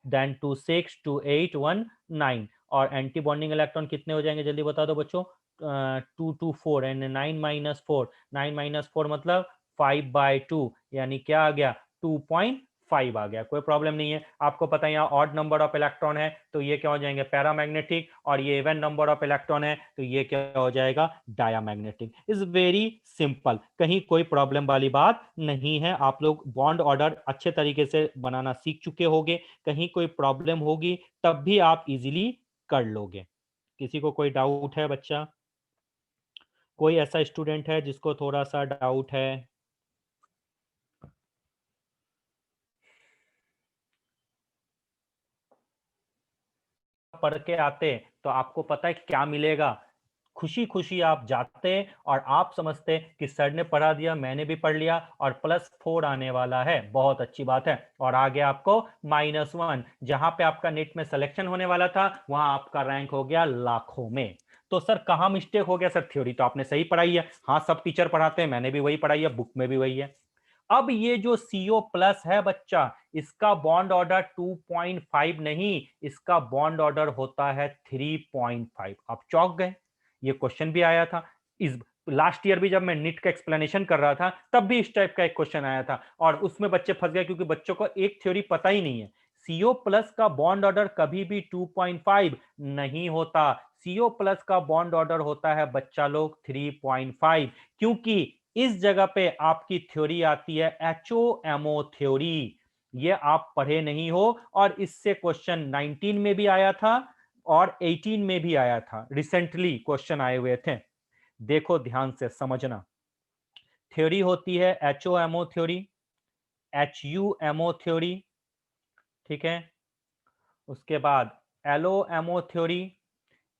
देन 2 6 2 8 1 9। और एंटी बॉन्डिंग इलेक्ट्रॉन कितने हो जाएंगे जल्दी बता दो बच्चों। 2 2 4 एंड 9 - 4, 9 - 4 मतलब 5/2, यानी क्या आ गया? 2.5 आ गया। कोई प्रॉब्लम नहीं है। आपको पता है यहाँ ऑड नंबर ऑफ इलेक्ट्रॉन है तो ये क्या हो जाएंगे? पैरामैग्नेटिक। और ये इवन नंबर ऑफ इलेक्ट्रॉन है तो ये क्या हो जाएगा? डायामैग्नेटिक। इज वेरी सिंपल, कहीं कोई प्रॉब्लम वाली बात नहीं है। आप लोग बॉन्ड ऑर्डर अच्छे तरीके से बनाना सीख चुके होंगे। कहीं कोई प्रॉब्लम होगी तब भी आप इजीली कर लोगे। किसी को कोई डाउट है बच्चा? कोई ऐसा स्टूडेंट है जिसको थोड़ा सा डाउट है? पढ़ के आते तो आपको पता है क्या मिलेगा? खुशी खुशी आप जाते और आप समझते कि सर ने पढ़ा दिया, मैंने भी पढ़ लिया और +4 आने वाला है, बहुत अच्छी बात है। और आगे आपको -1, जहां पे आपका नेट में सिलेक्शन होने वाला था वहां आपका रैंक हो गया लाखों में। तो सर कहाँ मिस्टेक हो गया? सर थ्योरी तो आपने सही पढ़ाई है। हाँ, सब टीचर पढ़ाते हैं, मैंने भी वही पढ़ाई है, बुक में भी वही है। अब ये जो CO प्लस है बच्चा, इसका बॉन्ड ऑर्डर 2.5 नहीं, इसका बॉन्ड ऑर्डर होता है 3.5। आप चौंक गए? ये क्वेश्चन भी आया था इस लास्ट ईयर भी, जब मैं निट का एक्सप्लेनेशन कर रहा था तब भी इस टाइप का एक क्वेश्चन आया था और उसमें बच्चे फंस गए क्योंकि बच्चों को एक थ्योरी पता ही नहीं है। CO प्लस का बॉन्ड ऑर्डर कभी भी 2.5 नहीं होता। CO प्लस का बॉन्ड ऑर्डर होता है बच्चा लोग 3.5, क्योंकि इस जगह पे आपकी थ्योरी आती है HOMO थ्योरी। ये आप पढ़े नहीं हो और इससे क्वेश्चन 19 में भी आया था और 18 में भी आया था, रिसेंटली क्वेश्चन आए हुए थे। देखो ध्यान से समझना। थ्योरी होती है HOMO थ्योरी, HUMO थ्योरी, ठीक है। उसके बाद LOMO theory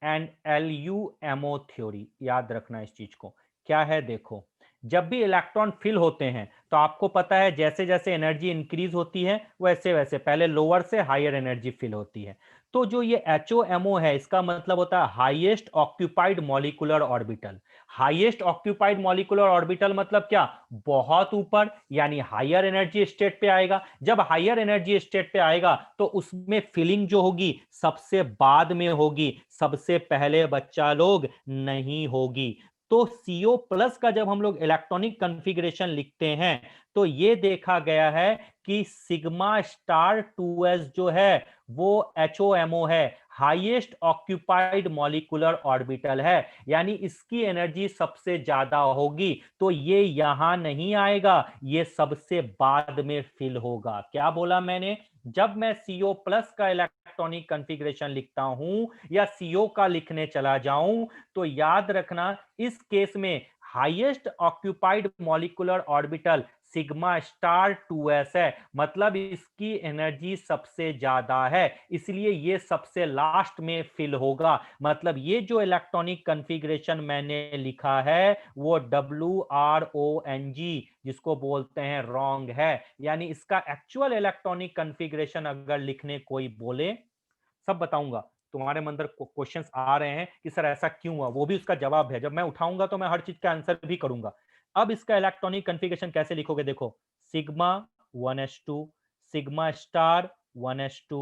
and LUMO theory. याद रखना इस चीज को। क्या है देखो, जब भी इलेक्ट्रॉन फिल होते हैं तो आपको पता है जैसे जैसे एनर्जी इंक्रीज होती है वैसे वैसे पहले लोअर से हायर एनर्जी फिल होती है। तो जो ये HOMO है इसका मतलब होता है highest occupied molecular orbital. Highest occupied molecular orbital मतलब क्या? बहुत ऊपर, यानी हायर एनर्जी स्टेट पे आएगा। जब हायर एनर्जी स्टेट पे आएगा तो उसमें फिलिंग जो होगी सबसे बाद में होगी, सबसे पहले बच्चा लोग नहीं होगी। तो CO प्लस का जब हम लोग इलेक्ट्रॉनिक कॉन्फ़िगरेशन लिखते हैं तो ये देखा गया है कि सिग्मा स्टार 2s जो है वो HOMO है, हाईएस्ट ऑक्यूपाइड मॉलिक्यूलर ऑर्बिटल है, यानी इसकी एनर्जी सबसे ज्यादा होगी। तो ये यहां नहीं आएगा, ये सबसे बाद में फिल होगा। क्या बोला मैंने? जब मैं CO प्लस का इलेक्ट्रॉनिक कॉन्फ़िगरेशन लिखता हूं या CO का लिखने चला जाऊं तो याद रखना इस केस में highest occupied molecular orbital sigma star 2s है, मतलब इसकी एनर्जी सबसे ज्यादा है, इसलिए ये सबसे लास्ट में फिल होगा। मतलब ये जो इलेक्ट्रॉनिक कॉन्फ़िगरेशन मैंने लिखा है वो WRONG जिसको बोलते हैं रॉन्ग है। यानी इसका एक्चुअल इलेक्ट्रॉनिक कॉन्फ़िगरेशन अगर लिखने कोई बोले, सब बताऊंगा। तुम्हारे मन अंदर क्वेश्चंस आ रहे हैं कि सर ऐसा क्यों हुआ, वो भी उसका जवाब है। जब मैं उठाऊंगा तो मैं हर चीज का आंसर भी करूंगा। अब इसका इलेक्ट्रॉनिक कॉन्फ़िगरेशन कैसे लिखोगे देखो। Sigma 1s2, sigma star 1s2,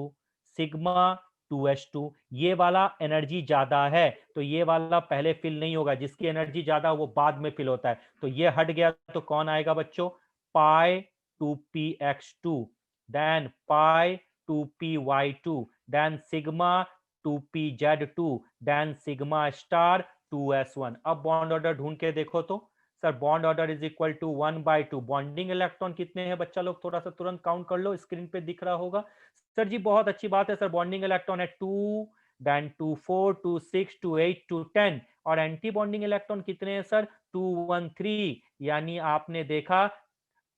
sigma 2s2। ये वाला एनर्जी ज्यादा है तो ये वाला पहले फिल नहीं होगा, जिसकी एनर्जी ज्यादा वो बाद में फिल होता है। तो ये हट गया तो कौन आएगा बच्चों? पाई 2px2, then pi 2py2, then sigma 2pz2, then sigma star 2s1। अब बॉन्ड ऑर्डर ढूंढ के देखो तो sir bond order is equal to 1/2। Bonding electron कितने हैं बच्चा लोग थोड़ा सा तुरंत काउंट कर लो, स्क्रीन पे दिख रहा होगा। सर जी बहुत अच्छी बात है सर, बॉन्डिंग इलेक्ट्रॉन है 2, देन 2 4 2 6 2 8 2 10। और एंटी बॉन्डिंग इलेक्ट्रॉन कितने हैं सर? 2 1 3। यानी आपने देखा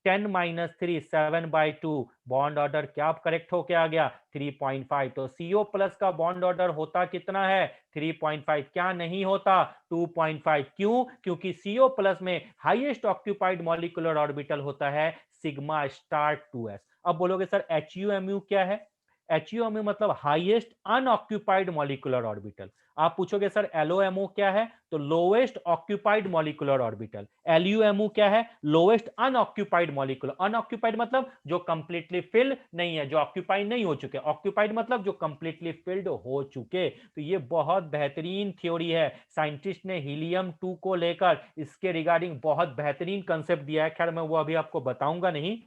10 माइनस 3 7/2। बॉन्ड ऑर्डर क्या करेक्ट होके आ गया? 3.5। तो CO प्लस का बॉन्ड ऑर्डर होता कितना है? 3.5। क्या नहीं होता? 2.5। क्यों? क्योंकि CO प्लस में हाईएस्ट ऑक्यूपाइड मॉलिक्यूलर ऑर्बिटल होता है सिग्मा स्टार 2s। अब बोलोगे सर HUMU क्या है? HUMU मतलब हाईएस्ट अनऑक्यूपाइड मॉलिक्यूलर ऑर्बिटल। आप पूछोगे सर LOMO क्या है? तो lowest occupied molecular orbital. LUMO क्या है? Lowest unoccupied molecular. अनऑक्यूपाइड मतलब जो कंप्लीटली फिल्ड नहीं है, जो ऑक्यूपाइड नहीं हो चुके। ऑक्यूपाइड मतलब जो कंप्लीटली फिल्ड हो चुके। तो ये बहुत बेहतरीन थ्योरी है, साइंटिस्ट ने हीलियम 2 को लेकर इसके रिगार्डिंग बहुत बेहतरीन कंसेप्ट दिया है। खैर मैं वो अभी आपको बताऊंगा नहीं,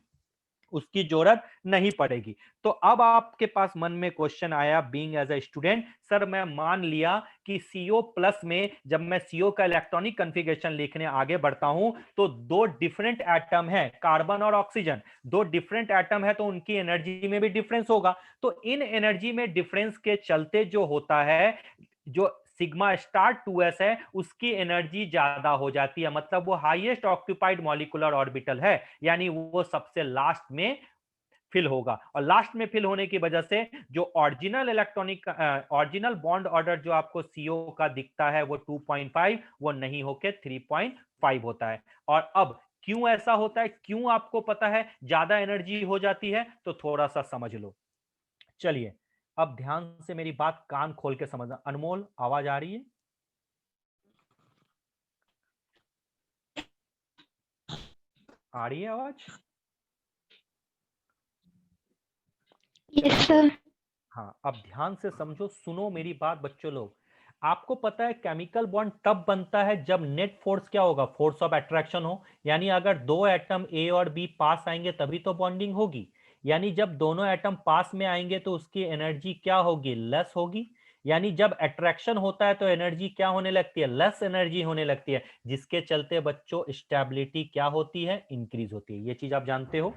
उसकी जरूरत नहीं पड़ेगी। तो अब आपके पास मन में क्वेश्चन आया being as a student, sir मैं मान लिया कि CO प्लस में जब मैं CO का इलेक्ट्रॉनिक कॉन्फ़िगरेशन लिखने आगे बढ़ता हूं तो दो डिफरेंट एटम है, कार्बन और ऑक्सीजन, दो डिफरेंट एटम है, तो उनकी एनर्जी में भी डिफरेंस होगा। तो इन एनर्जी में डिफरेंस के चलते जो होता है, जो सिग्मा स्टार 2s है उसकी एनर्जी ज्यादा हो जाती है, मतलब वो हाईएस्ट ऑक्यूपाइड मॉलिक्यूलर ऑर्बिटल है, यानी वो सबसे लास्ट में फिल होगा। और लास्ट में फिल होने की वजह से जो original electronic original bond order जो आपको CO का दिखता है वो 2.5 वो नहीं होके 3.5 होता है। और अब क्यों ऐसा होता है, क्यों आपको पता है ज्यादा एनर्जी हो जाती है, तो थोड़ा सा समझ लो। चलिए अब ध्यान से मेरी बात कान खोल के समझना। अनमोल आवाज आ रही है? आ रही है आवाज? Yes sir. हाँ अब ध्यान से समझो, सुनो मेरी बात बच्चों लोग। आपको पता है केमिकल बॉन्ड तब बनता है जब नेट फोर्स क्या होगा? फोर्स ऑफ अट्रैक्शन हो। यानी अगर दो एटम A और B पास आएंगे तभी तो बॉन्डिंग होगी। यानी जब दोनों एटम पास में आएंगे तो उसकी एनर्जी क्या होगी? लेस होगी। यानी जब अट्रैक्शन होता है तो एनर्जी क्या होने लगती है? लेस एनर्जी होने लगती है, जिसके चलते बच्चों स्टेबिलिटी क्या होती है? इंक्रीज होती है। ये चीज आप जानते हो?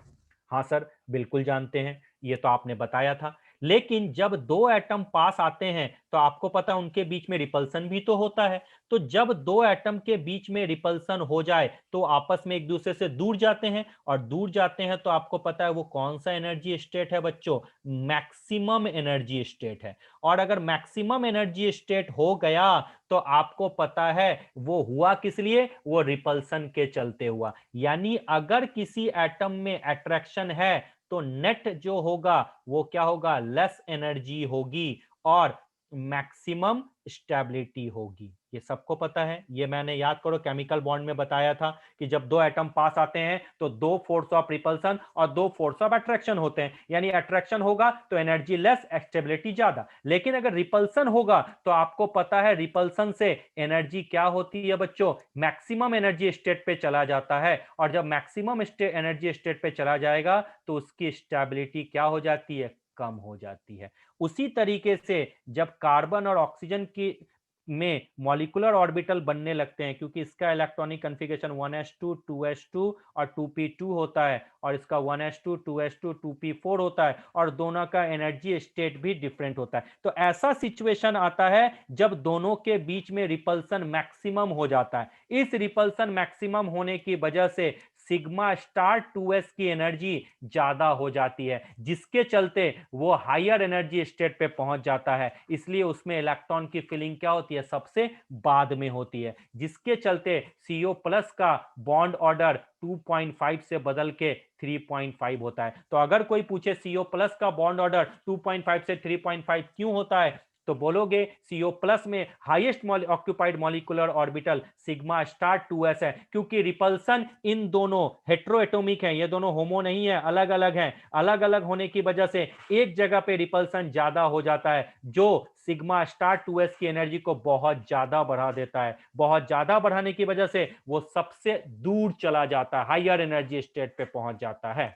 हाँ सर बिल्कुल जानते हैं, ये तो आपने बताया था। लेकिन जब दो एटम पास आते हैं तो आपको पता है उनके बीच में रिपल्सन भी तो होता है। तो जब दो एटम के बीच में रिपल्सन हो जाए तो आपस में एक दूसरे से दूर जाते हैं, और दूर जाते हैं तो आपको पता है वो कौन सा एनर्जी स्टेट है बच्चों? मैक्सिमम एनर्जी स्टेट है। और अगर मैक्सिमम एनर्जी स्टेट हो गया तो आपको पता है वो हुआ किस लिए? वो रिपल्सन के चलते हुआ। यानी अगर किसी एटम में अट्रैक्शन है तो नेट जो होगा वो क्या होगा? लेस एनर्जी होगी और मैक्सिमम स्टेबिलिटी होगी। ये सबको पता है, ये मैंने याद करो केमिकल बॉन्ड में बताया था कि जब दो एटम पास आते हैं तो दो फोर्स ऑफ रिपल्सन और दो फोर्स ऑफ अट्रैक्शन होते हैं। यानी अट्रैक्शन होगा तो एनर्जी लेस, स्टेबिलिटी ज्यादा। लेकिन अगर रिपल्सन होगा तो आपको पता है रिपल्सन से एनर्जी क्या होती है बच्चों? मैक्सिमम एनर्जी स्टेट पे चला जाता है। और जब मैक्सिमम एनर्जी स्टेट पे चला जाएगा तो उसकी स्टेबिलिटी क्या हो जाती है? कम हो जाती है। उसी तरीके से जब कार्बन और ऑक्सीजन की में मॉलिक्यूलर ऑर्बिटल बनने लगते हैं, क्योंकि इसका इलेक्ट्रॉनिक कॉन्फ़िगरेशन 1s2 2s2 और 2p2 होता है, और इसका 1s2 2s2 2p4 होता है, और दोनों का एनर्जी स्टेट भी डिफरेंट होता है। तो ऐसा सिचुएशन आता है जब दोनों के बीच में रिपल्सन मैक्सिमम हो जाता है। इस रिपल्सन मैक्सिमम होने की वजह से सिग्मा स्टार 2s की एनर्जी ज्यादा हो जाती है, जिसके चलते वो हायर एनर्जी स्टेट पे पहुंच जाता है। इसलिए उसमें इलेक्ट्रॉन की फिलिंग क्या होती है? सबसे बाद में होती है, जिसके चलते CO प्लस का बॉन्ड ऑर्डर 2.5 से बदल के 3.5 होता है। तो अगर कोई पूछे CO प्लस का बॉन्ड ऑर्डर 2.5 से 3.5 क्यों होता है, तो बोलोगे CO प्लस में highest occupied molecular orbital sigma star 2s है, क्योंकि रिपल्सन इन दोनों हेट्रोएटॉमिक है, ये दोनों होमो नहीं है, अलग अलग हैं। अलग अलग होने की वजह से एक जगह पे रिपल्सन ज्यादा हो जाता है, जो सिग्मा स्टार 2s की एनर्जी को बहुत ज्यादा बढ़ा देता है। बहुत ज्यादा बढ़ाने की वजह से वो सबसे दूर चला जाता है, हायर एनर्जी स्टेट पे पहुंच जाता है।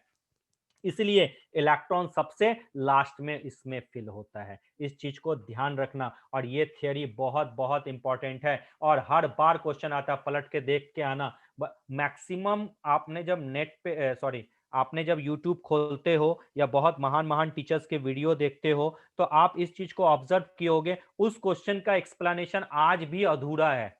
इसलिए इलेक्ट्रॉन सबसे लास्ट में इसमें फिल होता है। इस चीज को ध्यान रखना, और ये थियरी बहुत बहुत इंपॉर्टेंट है और हर बार क्वेश्चन आता है, पलट के देख के आना। मैक्सिमम आपने जब नेट पे सॉरी आपने जब YouTube खोलते हो या बहुत महान महान टीचर्स के वीडियो देखते हो, तो आप इस चीज को ऑब्जर्व किए होगे, उस क्वेश्चन का एक्सप्लेनेशन आज भी अधूरा है।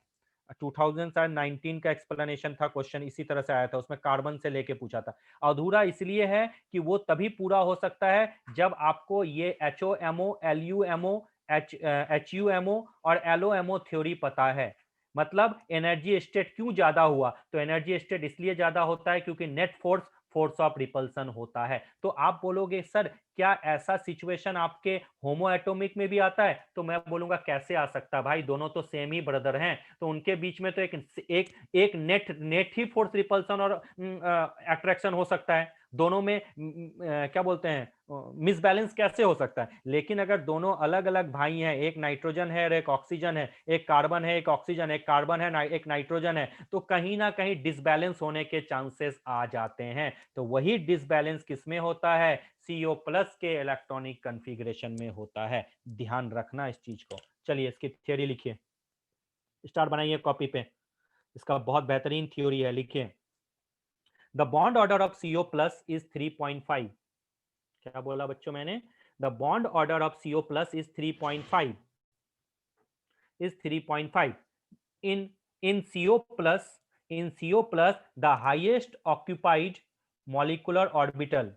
2019 का एक्सप्लेनेशन था, क्वेश्चन इसी तरह से आया था, उसमें कार्बन से लेके पूछा था। अधूरा इसलिए है कि वो तभी पूरा हो सकता है जब आपको ये HOMO, LUMO, HUMO और LOMO थ्योरी पता है। मतलब एनर्जी स्टेट क्यों ज्यादा हुआ, तो एनर्जी स्टेट इसलिए ज्यादा होता है क्योंकि net force force of repulsion होता है। तो आप बोलोगे सर क्या ऐसा सिचुएशन आपके होमो एटॉमिक में भी आता है, तो मैं बोलूंगा कैसे आ सकता है भाई, दोनों तो सेम ही ब्रदर हैं, तो उनके बीच में तो एक नेट नेट ही फोर्स रिपल्सन और अट्रैक्शन हो सकता है। दोनों में क्या बोलते हैं मिसबैलेंस कैसे हो सकता है। लेकिन अगर दोनों अलग अलग भाई हैं, एक नाइट्रोजन है और एक ऑक्सीजन है, एक कार्बन है एक ऑक्सीजन, एक कार्बन है एक नाइट्रोजन है, तो कहीं ना कहीं डिसबैलेंस होने के चांसेस आ जाते हैं। तो वही डिसबैलेंस किसमें होता है, CO प्लस के इलेक्ट्रॉनिक कॉन्फ़िगरेशन में होता है। ध्यान रखना इस चीज को। चलिए इसकी थ्योरी लिखिए, स्टार बनाइए कॉपी पे, इसका बहुत बेहतरीन थ्योरी है, लिखिए। The bond order of CO plus is 3.5। क्या बोला बच्चों मैंने, the bond order of CO plus is 3.5, is 3.5 in CO plus, in CO plus the highest occupied molecular orbital,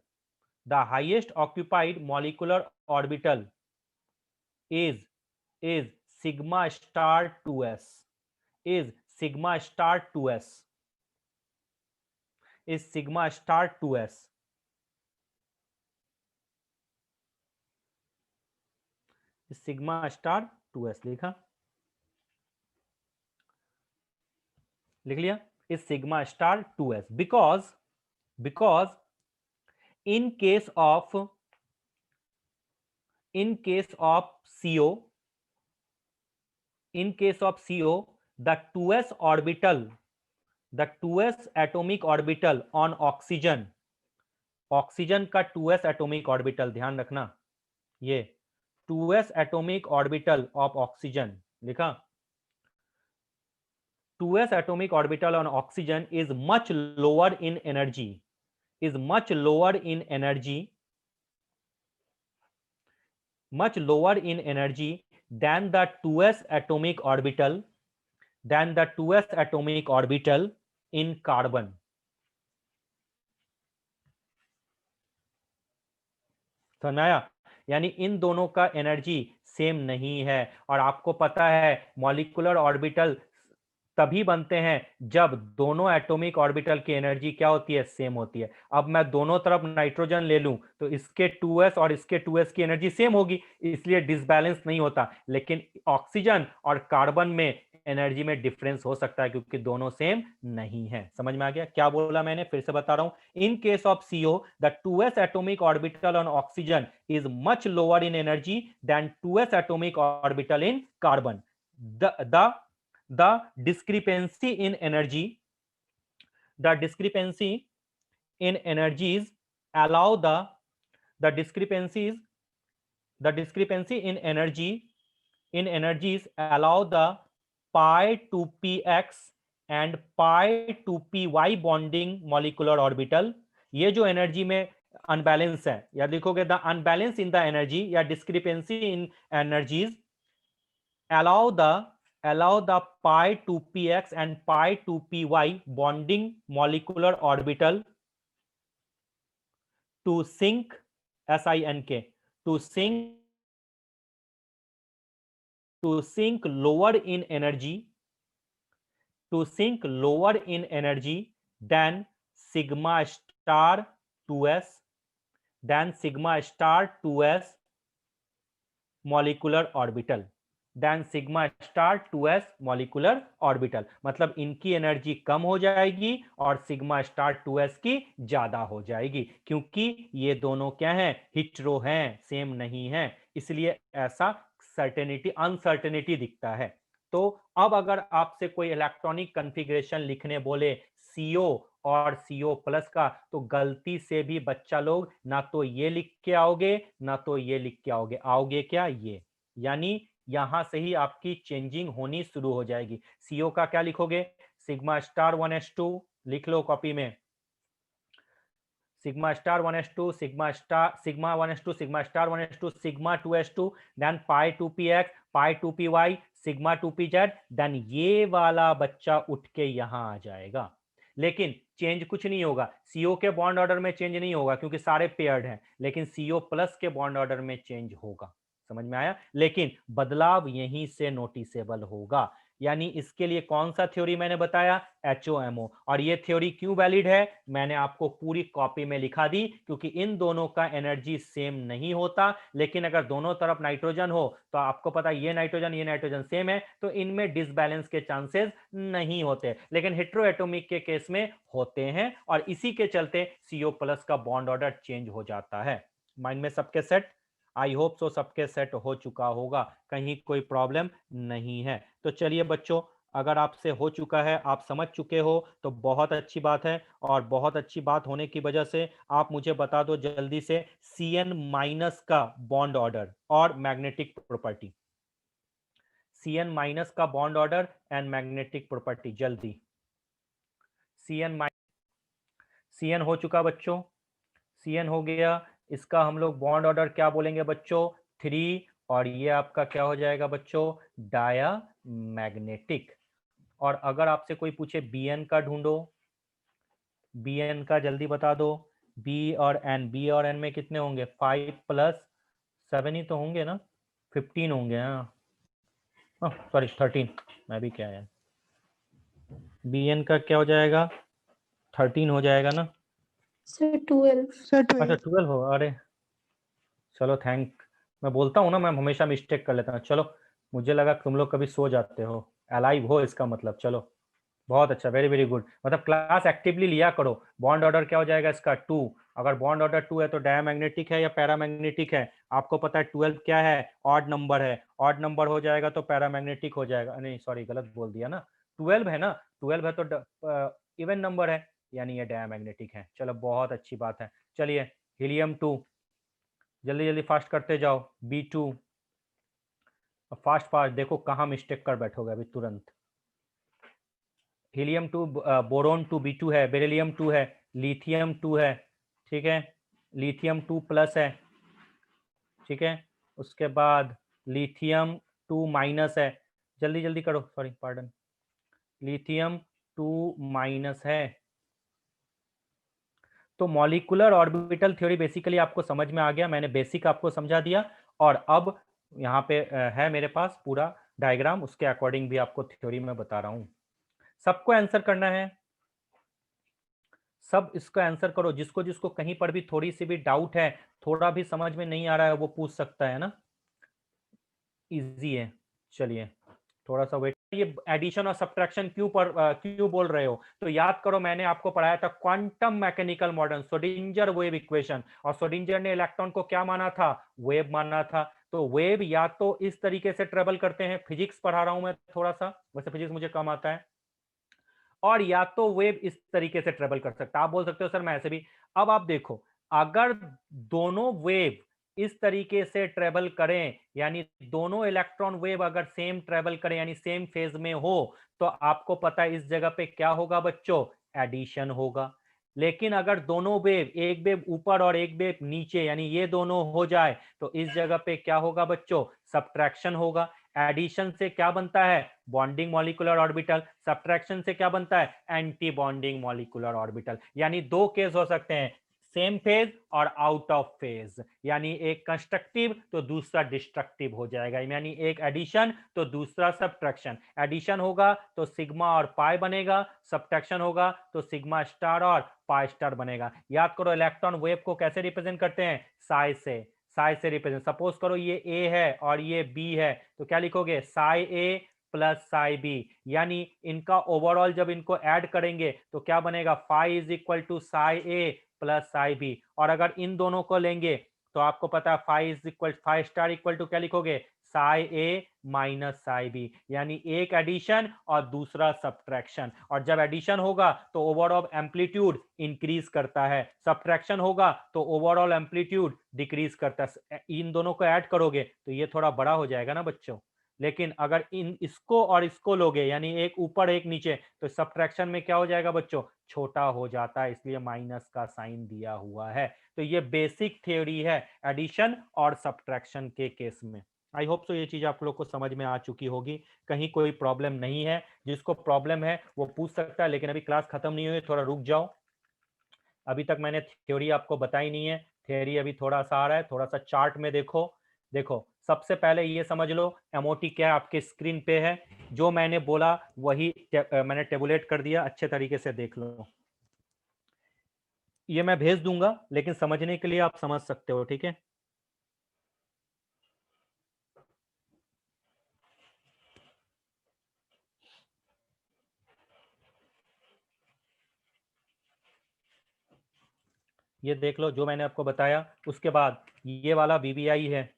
the highest occupied molecular orbital is sigma star 2s, is sigma star 2s, is sigma star 2s, sigma star 2s लिखा, लिख लिया, is sigma star 2s because in case of CO, in case of CO the 2s orbital, the 2s atomic orbital on oxygen, oxygen का 2s atomic orbital, ध्यान रखना ये 2s atomic orbital of oxygen लिखा, 2s atomic orbital on oxygen is much lower in energy, is much lower in energy, much lower in energy than the 2s atomic orbital, than the 2s atomic orbital in carbon। समझ आया, यानी इन दोनों का energy same नहीं है। और आपको पता है मॉलिक्यूलर ऑर्बिटल तभी बनते हैं जब दोनों एटॉमिक ऑर्बिटल की एनर्जी क्या होती है, सेम होती है। अब मैं दोनों तरफ नाइट्रोजन ले लूं तो इसके 2s और इसके 2s की एनर्जी सेम होगी, इसलिए डिसबैलेंस नहीं होता। लेकिन ऑक्सीजन और कार्बन में एनर्जी में डिफरेंस हो सकता है क्योंकि दोनों सेम नहीं है। समझ में आ गया क्या बोला मैंने, फिर से बता रहा हूं। In case of CO the 2s atomic orbital on oxygen is much lower in energy than 2s atomic orbital in carbon. The discrepancy in energy, the discrepancy in energies allow the discrepancies, the discrepancy in energy, in energies allow the pi to px and pi to py bonding molecular orbital। ये जो energy में unbalance है, या लिखोगे the unbalance in the energy या discrepancy in energies allow the pi to px and pi to py bonding molecular orbital to sink, sink, to sink lower in energy, to sink lower in energy than sigma star 2s, than sigma star 2s molecular orbital, then sigma star 2s molecular orbital. मतलब इनकी energy कम हो जाएगी और sigma star 2s की ज्यादा हो जाएगी, क्योंकि ये दोनों क्या हैं, हिट्रो हैं, सेम नहीं है, इसलिए ऐसा सर्टेनिटी अनसर्टेनिटी दिखता है। तो अब अगर आपसे कोई इलेक्ट्रॉनिक कॉन्फ़िगरेशन लिखने बोले CO और CO प्लस का, तो गलती से भी बच्चा लोग ना तो ये लिख के आओगे ना तो ये लिख के आओगे, आओगे क्या ये, यानी यहां से ही आपकी चेंजिंग होनी शुरू हो जाएगी। CO का क्या लिखोगे, सिग्मा स्टार 1s2 लिख लो कॉपी में, sigma star 1s2 sigma 1s2 sigma star 1s2 sigma 2s2 then pi 2px pi 2py sigma 2pz, then ये वाला बच्चा उठ के यहां आ जाएगा। लेकिन चेंज कुछ नहीं होगा, CO के बॉन्ड ऑर्डर में चेंज नहीं होगा क्योंकि सारे पेयर्ड हैं, लेकिन CO प्लस के बॉन्ड ऑर्डर में चेंज होगा। समझ में आया, लेकिन बदलाव यहीं से नोटिसेबल होगा। यानी इसके लिए कौन सा थ्योरी मैंने बताया, HOMO। और ये थ्योरी क्यों वैलिड है, मैंने आपको पूरी कॉपी में लिखा दी, क्योंकि इन दोनों का एनर्जी सेम नहीं होता, लेकिन अगर दोनों तरफ नाइट्रोजन हो तो आपको पता ये नाइट्रोजन सेम है, तो इनमें डिसबैलेंस के चांसेस नहीं होते, लेकिन हेट्रोएटॉमिक के केस में होते हैं, और इसी के चलते CO प्लस का बॉन्ड ऑर्डर चेंज हो जाता है। माइंड में सबके सेट, आई होप सो सबके सेट हो चुका होगा, कहीं कोई प्रॉब्लम नहीं है। तो चलिए बच्चों, अगर आपसे हो चुका है, आप समझ चुके हो, तो बहुत अच्छी बात है, और बहुत अच्छी बात होने की वजह से आप मुझे बता दो जल्दी से CN माइनस का बॉन्ड ऑर्डर और मैग्नेटिक प्रॉपर्टी, CN माइनस का bond order and magnetic property जल्दी। CN हो चुका बच्चों, CN हो गया, इसका हम लोग बॉन्ड ऑर्डर क्या बोलेंगे बच्चों, 3, और ये आपका क्या हो जाएगा बच्चों, डाया मैग्नेटिक। और अगर आपसे कोई पूछे BN का ढूंढो, BN का जल्दी बता दो, B और N में कितने होंगे, 5 + 7 ही तो होंगे ना, 15 होंगे। हाँ सॉरी 13, मैं भी क्या यार, BN का क्या हो जाएगा, 13 हो जाएगा ना, सर 12 सर अच्छा 12 12 हो, अरे चलो थैंक, मैं बोलता हूँ ना मैं हमेशा मिस्टेक कर लेता हूँ। चलो, मुझे लगा तुम लोग कभी सो जाते हो, अलाइव हो इसका मतलब। चलो बहुत अच्छा, वेरी वेरी गुड, मतलब क्लास एक्टिवली लिया करो। बॉन्ड ऑर्डर क्या हो जाएगा इसका, 2। अगर बॉन्ड ऑर्डर 2 है तो डायमैग्नेटिक है या पैरामैग्नेटिक है, आपको पता है 12 क्या है, ऑड नंबर है, ऑड नंबर हो जाएगा तो पैरामैग्नेटिक हो जाएगा, नहीं सॉरी गलत बोल दिया ना, 12 है ना, 12 है तो इवन नंबर है, यानी ये डायमैग्नेटिक है। चलो बहुत अच्छी बात है। चलिए हीलियम 2, जल्दी जल्दी फास्ट करते जाओ, B2, फास्ट फास्ट, देखो कहाँ मिस्टेक कर बैठोगे अभी तुरंत। हीलियम 2, बोरोन 2 B2 है, बेरिलियम 2 है, लिथियम 2 है, ठीक है, लिथियम 2 प्लस है, ठीक है, उसके बाद लिथियम 2 माइनस है, जल्दी जल्दी करो, सॉरी पार्डन, लिथियम 2 माइनस है। तो मॉलिक्यूलर ऑर्बिटल थ्योरी बेसिकली आपको समझ में आ गया, मैंने बेसिक आपको समझा दिया, और अब यहाँ पे है मेरे पास पूरा डायग्राम, उसके अकॉर्डिंग भी आपको थ्योरी में बता रहा हूँ। सबको आंसर करना है, सब इसका आंसर करो, जिसको जिसको कहीं पर भी थोड़ी सी भी डाउट है, थोड़ा भी समझ में नहीं आ रहा है, वो पूछ सकता है ना, इजी है। चलिए थोड़ा सा वेट, ये एडिशन और सब्ट्रैक्शन क्यों बोल रहे हो, तो याद करो मैंने आपको पढ़ाया था quantum mechanical modern, Schrodinger wave equation, और श्रोडिंगर ने इलेक्ट्रॉन को क्या माना था, वेव माना था। तो वेव या तो इस तरीके से ट्रेवल करते हैं, फिजिक्स पढ़ा रहा हूं मैं थोड़ा सा, वैसे फिजिक्स मुझे कम आता है, और या तो वेव इस तरीके से ट्रेवल कर सकता है। आप बोल सकते हो सर मैं ऐसे भी, अब आप देखो, अगर दोनों वेव इस तरीके से ट्रेवल करें, यानी दोनों इलेक्ट्रॉन वेव अगर सेम ट्रेवल करें यानी सेम फेज में हो, तो आपको पता है इस जगह पे क्या होगा बच्चों, एडिशन होगा। लेकिन अगर दोनों वेव, एक वेव ऊपर और एक वेव नीचे, यानी ये दोनों हो जाए, तो इस जगह पे क्या होगा बच्चों, सब्ट्रैक्शन होगा। एडिशन से क्या बनता है, बॉन्डिंग मॉलिक्यूलर ऑर्बिटल, सब्ट्रैक्शन से क्या बनता है, एंटी बॉन्डिंग मॉलिक्यूलर ऑर्बिटल। यानी दो केस हो सकते हैं, सेम फेज और आउट ऑफ फेज, यानी एक कंस्ट्रक्टिव तो दूसरा डिस्ट्रक्टिव हो जाएगा, यानी एक एडिशन तो दूसरा सब्ट्रैक्शन। एडिशन होगा तो सिग्मा और पाई बनेगा, सब्ट्रैक्शन होगा तो सिग्मा स्टार और पाई स्टार बनेगा। याद करो इलेक्ट्रॉन वेव को कैसे रिप्रेजेंट करते हैं, साई से रिप्रेजेंट, सपोज करो ये ए है और ये बी है, तो क्या लिखोगे, Sai A plus psi B, यानी इनका ओवरऑल जब इनको ऐड करेंगे तो क्या बनेगा, phi is equal to psi A plus psi B. और अगर इन दोनों को लेंगे तो आपको पता है फाई स्टार इक्वल टू क्या लिखोगे, साई ए माइनस साई बी, यानी एक एडिशन और दूसरा सब्ट्रैक्शन। और जब एडिशन होगा तो ओवरऑल एम्पलीट्यूड इंक्रीज करता है, सब्ट्रैक्शन होगा तो ओवरऑल एम्पलीट्यूड डिक्रीज करता है। इन दोनों को ऐड करोगे तो ये थोड़ा बड़ा हो जाएगा ना बच्चों, लेकिन अगर इन इसको और इसको लोगे यानी एक ऊपर एक नीचे, तो सब्ट्रैक्शन में क्या हो जाएगा बच्चों, छोटा हो जाता है, इसलिए माइनस का साइन दिया हुआ है। तो ये बेसिक थ्योरी है एडिशन और सब्ट्रैक्शन के केस में। आई होप सो ये चीज आप लोग को समझ में आ चुकी होगी, कहीं कोई प्रॉब्लम नहीं है। जिसको प्रॉब्लम है वो पूछ सकता है, लेकिन अभी क्लास खत्म नहीं हुई, थोड़ा रुक जाओ, अभी तक मैंने थ्योरी आपको बताई नहीं है। थ्योरी अभी थोड़ा सा आ रहा है, थोड़ा सा चार्ट में देखो। देखो सबसे पहले ये समझ लो एमओटी क्या आपके स्क्रीन पे है, जो मैंने बोला वही मैंने टेबुलेट कर दिया, अच्छे तरीके से देख लो। ये मैं भेज दूंगा, लेकिन समझने के लिए आप समझ सकते हो, ठीक है। ये देख लो जो मैंने आपको बताया। उसके बाद ये वाला वीवीआई है।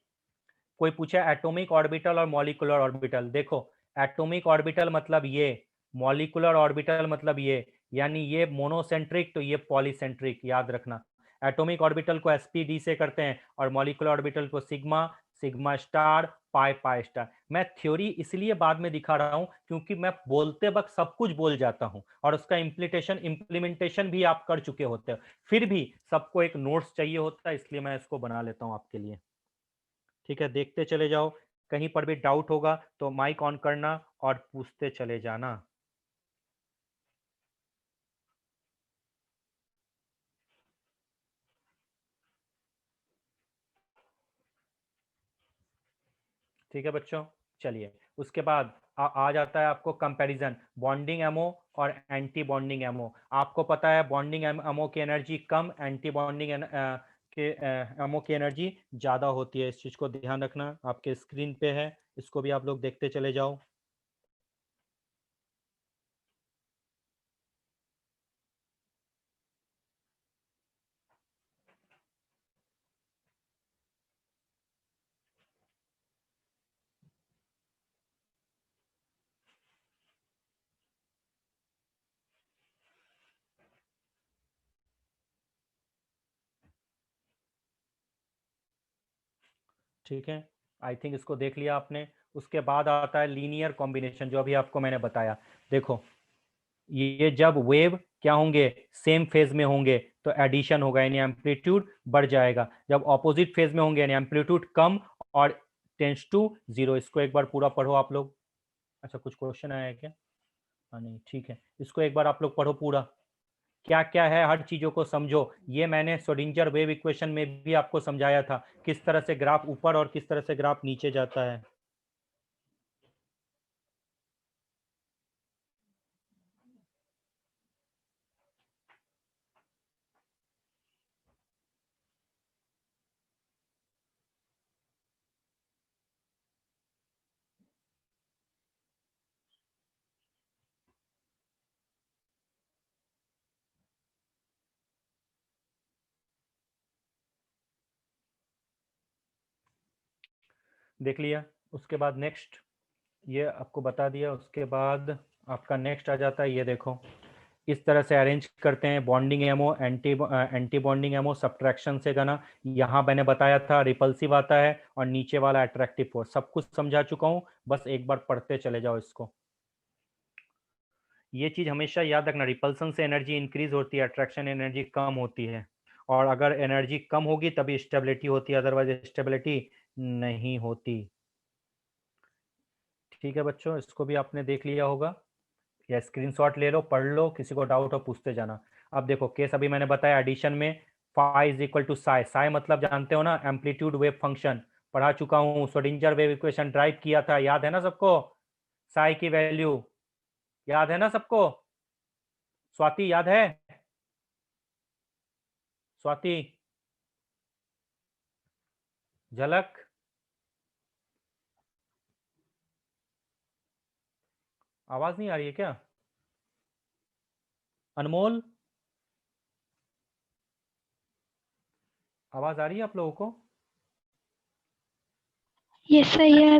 कोई पूछा एटॉमिक ऑर्बिटल और मॉलिक्यूलर ऑर्बिटल, देखो एटॉमिक ऑर्बिटल मतलब ये, मॉलिक्यूलर ऑर्बिटल मतलब ये, यानी ये मोनोसेंट्रिक तो ये पॉलीसेंट्रिक, याद रखना। एटॉमिक ऑर्बिटल को एसपीडी से करते हैं और मॉलिक्यूलर ऑर्बिटल को सिग्मा, सिग्मा स्टार, पाई, पाई स्टार। मैं थ्योरी इसलिए बाद में दिखा रहा हूं क्योंकि मैं बोलते वक्त सब कुछ बोल जाता हूं और उसका इम्प्लीमेंटेशन भी आप कर चुके होते हो, फिर भी सबको एक नोट्स चाहिए होता है, इसलिए मैं इसको बना लेता हूं आपके लिए। ठीक है, देखते चले जाओ, कहीं पर भी डाउट होगा तो माइक ऑन करना और पूछते चले जाना। ठीक है बच्चों, चलिए उसके बाद आ जाता है आपको कंपैरिजन बॉन्डिंग एमओ और एंटी बॉन्डिंग एमओ। आपको पता है बॉन्डिंग एमओ की एनर्जी कम, एंटी बॉन्डिंग के एमओ की एनर्जी ज़्यादा होती है। इस चीज़ को ध्यान रखना, आपके स्क्रीन पे है, इसको भी आप लोग देखते चले जाओ। ठीक है, आई थिंक इसको देख लिया आपने। उसके बाद आता है लीनियर कॉम्बिनेशन, जो अभी आपको मैंने बताया। देखो ये जब वेव क्या होंगे, सेम फेज में होंगे तो एडिशन होगा यानी एम्पलीट्यूड बढ़ जाएगा, जब ऑपोजिट फेज में होंगे यानी एम्पलीट्यूड कम और टेंस टू जीरो। इसको एक बार पूरा पढ़ो आप लोग। अच्छा कुछ क्वेश्चन आया है क्या? हाँ नहीं, ठीक है, इसको एक बार आप लोग पढ़ो पूरा, क्या क्या है हर चीजों को समझो। ये मैंने श्रोडिंगर वेव इक्वेशन में भी आपको समझाया था, किस तरह से ग्राफ ऊपर और किस तरह से ग्राफ नीचे जाता है। देख लिया। उसके बाद नेक्स्ट ये आपको बता दिया। उसके बाद आपका नेक्स्ट आ जाता है, ये देखो इस तरह से अरेंज करते हैं bonding ammo, anti bonding ammo subtraction से गना। यहाँ मैंने बताया था रिपल्सिव आता है और नीचे वाला अट्रैक्टिव फोर्स, सब कुछ समझा चुका हूँ, बस एक बार पढ़ते चले जाओ इसको। ये चीज हमेशा याद रखना, रिपल्सन से एनर्जी इंक्रीज होती है, अट्रैक्शन एनर्जी कम होती है, और अगर एनर्जी कम होगी तभी स्टेबिलिटी होती है, अदरवाइज स्टेबिलिटी नहीं होती। ठीक है बच्चों, इसको भी आपने देख लिया होगा, या स्क्रीनशॉट ले लो, पढ़ लो, किसी को डाउट हो पूछते जाना। अब देखो केस अभी मैंने बताया एडिशन में, phi is equal to psi, psi मतलब जानते हो ना एम्पलीट्यूड वेव फंक्शन, पढ़ा चुका हूँ, श्रोडिंगर वेव इक्वेशन ड्राइव किया था, याद है ना सबको, साई की वैल्यू याद है ना सबको? स्वाति याद है? स्वाति, झलक, आवाज नहीं आ रही है क्या? अनमोल, आवाज आ रही है आप लोगों को? ये सही है।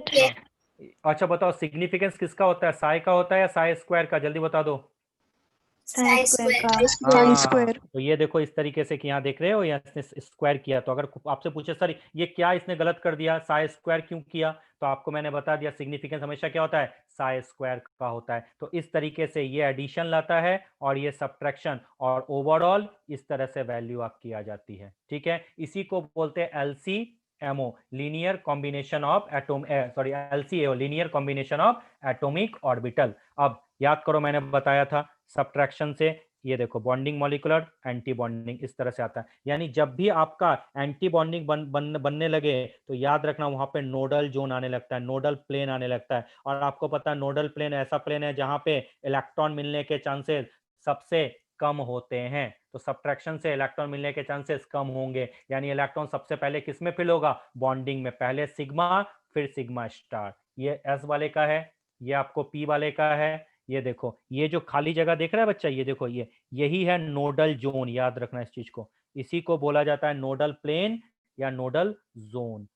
अच्छा बताओ सिग्निफिकेंस किसका होता है, साई का होता है या साई स्क्वायर का, जल्दी बता दो। साइन स्क्वायर का। Sine square. तो ये देखो इस तरीके से कि यहाँ देख रहे हो, यहाँ इसने स्क्वायर किया, तो अगर आपसे पूछे सर ये क्या इसने गलत कर दिया, साई स्क्वायर क्यों किया, तो आपको मैंने बता दिया सिग्निफिकेंस हमेशा क्या होता है, साई स्क्वायर का होता है। तो इस तरीके से ये एडिशन लाता है और ये सब्ट्रैक्शन, और ओवरऑल इस तरह से वैल्यू आपकी आ जाती है। ठीक है, इसी को बोलते हैं LCMO, linear combination of atom, sorry LCAO, linear combination of atomic orbital. अब याद करो मैंने बताया था सब्ट्रैक्शन से, ये देखो बॉन्डिंग मॉलिक्यूलर, एंटी बॉन्डिंग इस तरह से आता है। यानी जब भी आपका एंटी बॉन्डिंग बनने लगे तो याद रखना वहां पे नोडल जोन आने लगता है, नोडल प्लेन आने लगता है। और आपको पता है नोडल प्लेन ऐसा प्लेन है जहां पे इलेक्ट्रॉन मिलने के चांसेस सबसे कम होते हैं। तो सब्ट्रैक्शन से इलेक्ट्रॉन मिलने के चांसेस कम होंगे, यानी इलेक्ट्रॉन सबसे पहले किस में फिल होगा, बॉन्डिंग में, पहले सिग्मा फिर सिग्मा स्टार। ये एस वाले का है, ये आपको पी वाले का है। ये देखो ये जो खाली जगह देख रहा है बच्चा, ये देखो ये यही है नोडल जोन, याद रखना इस चीज को, इसी को बोला जाता है नोडल प्लेन या नोडल जोन।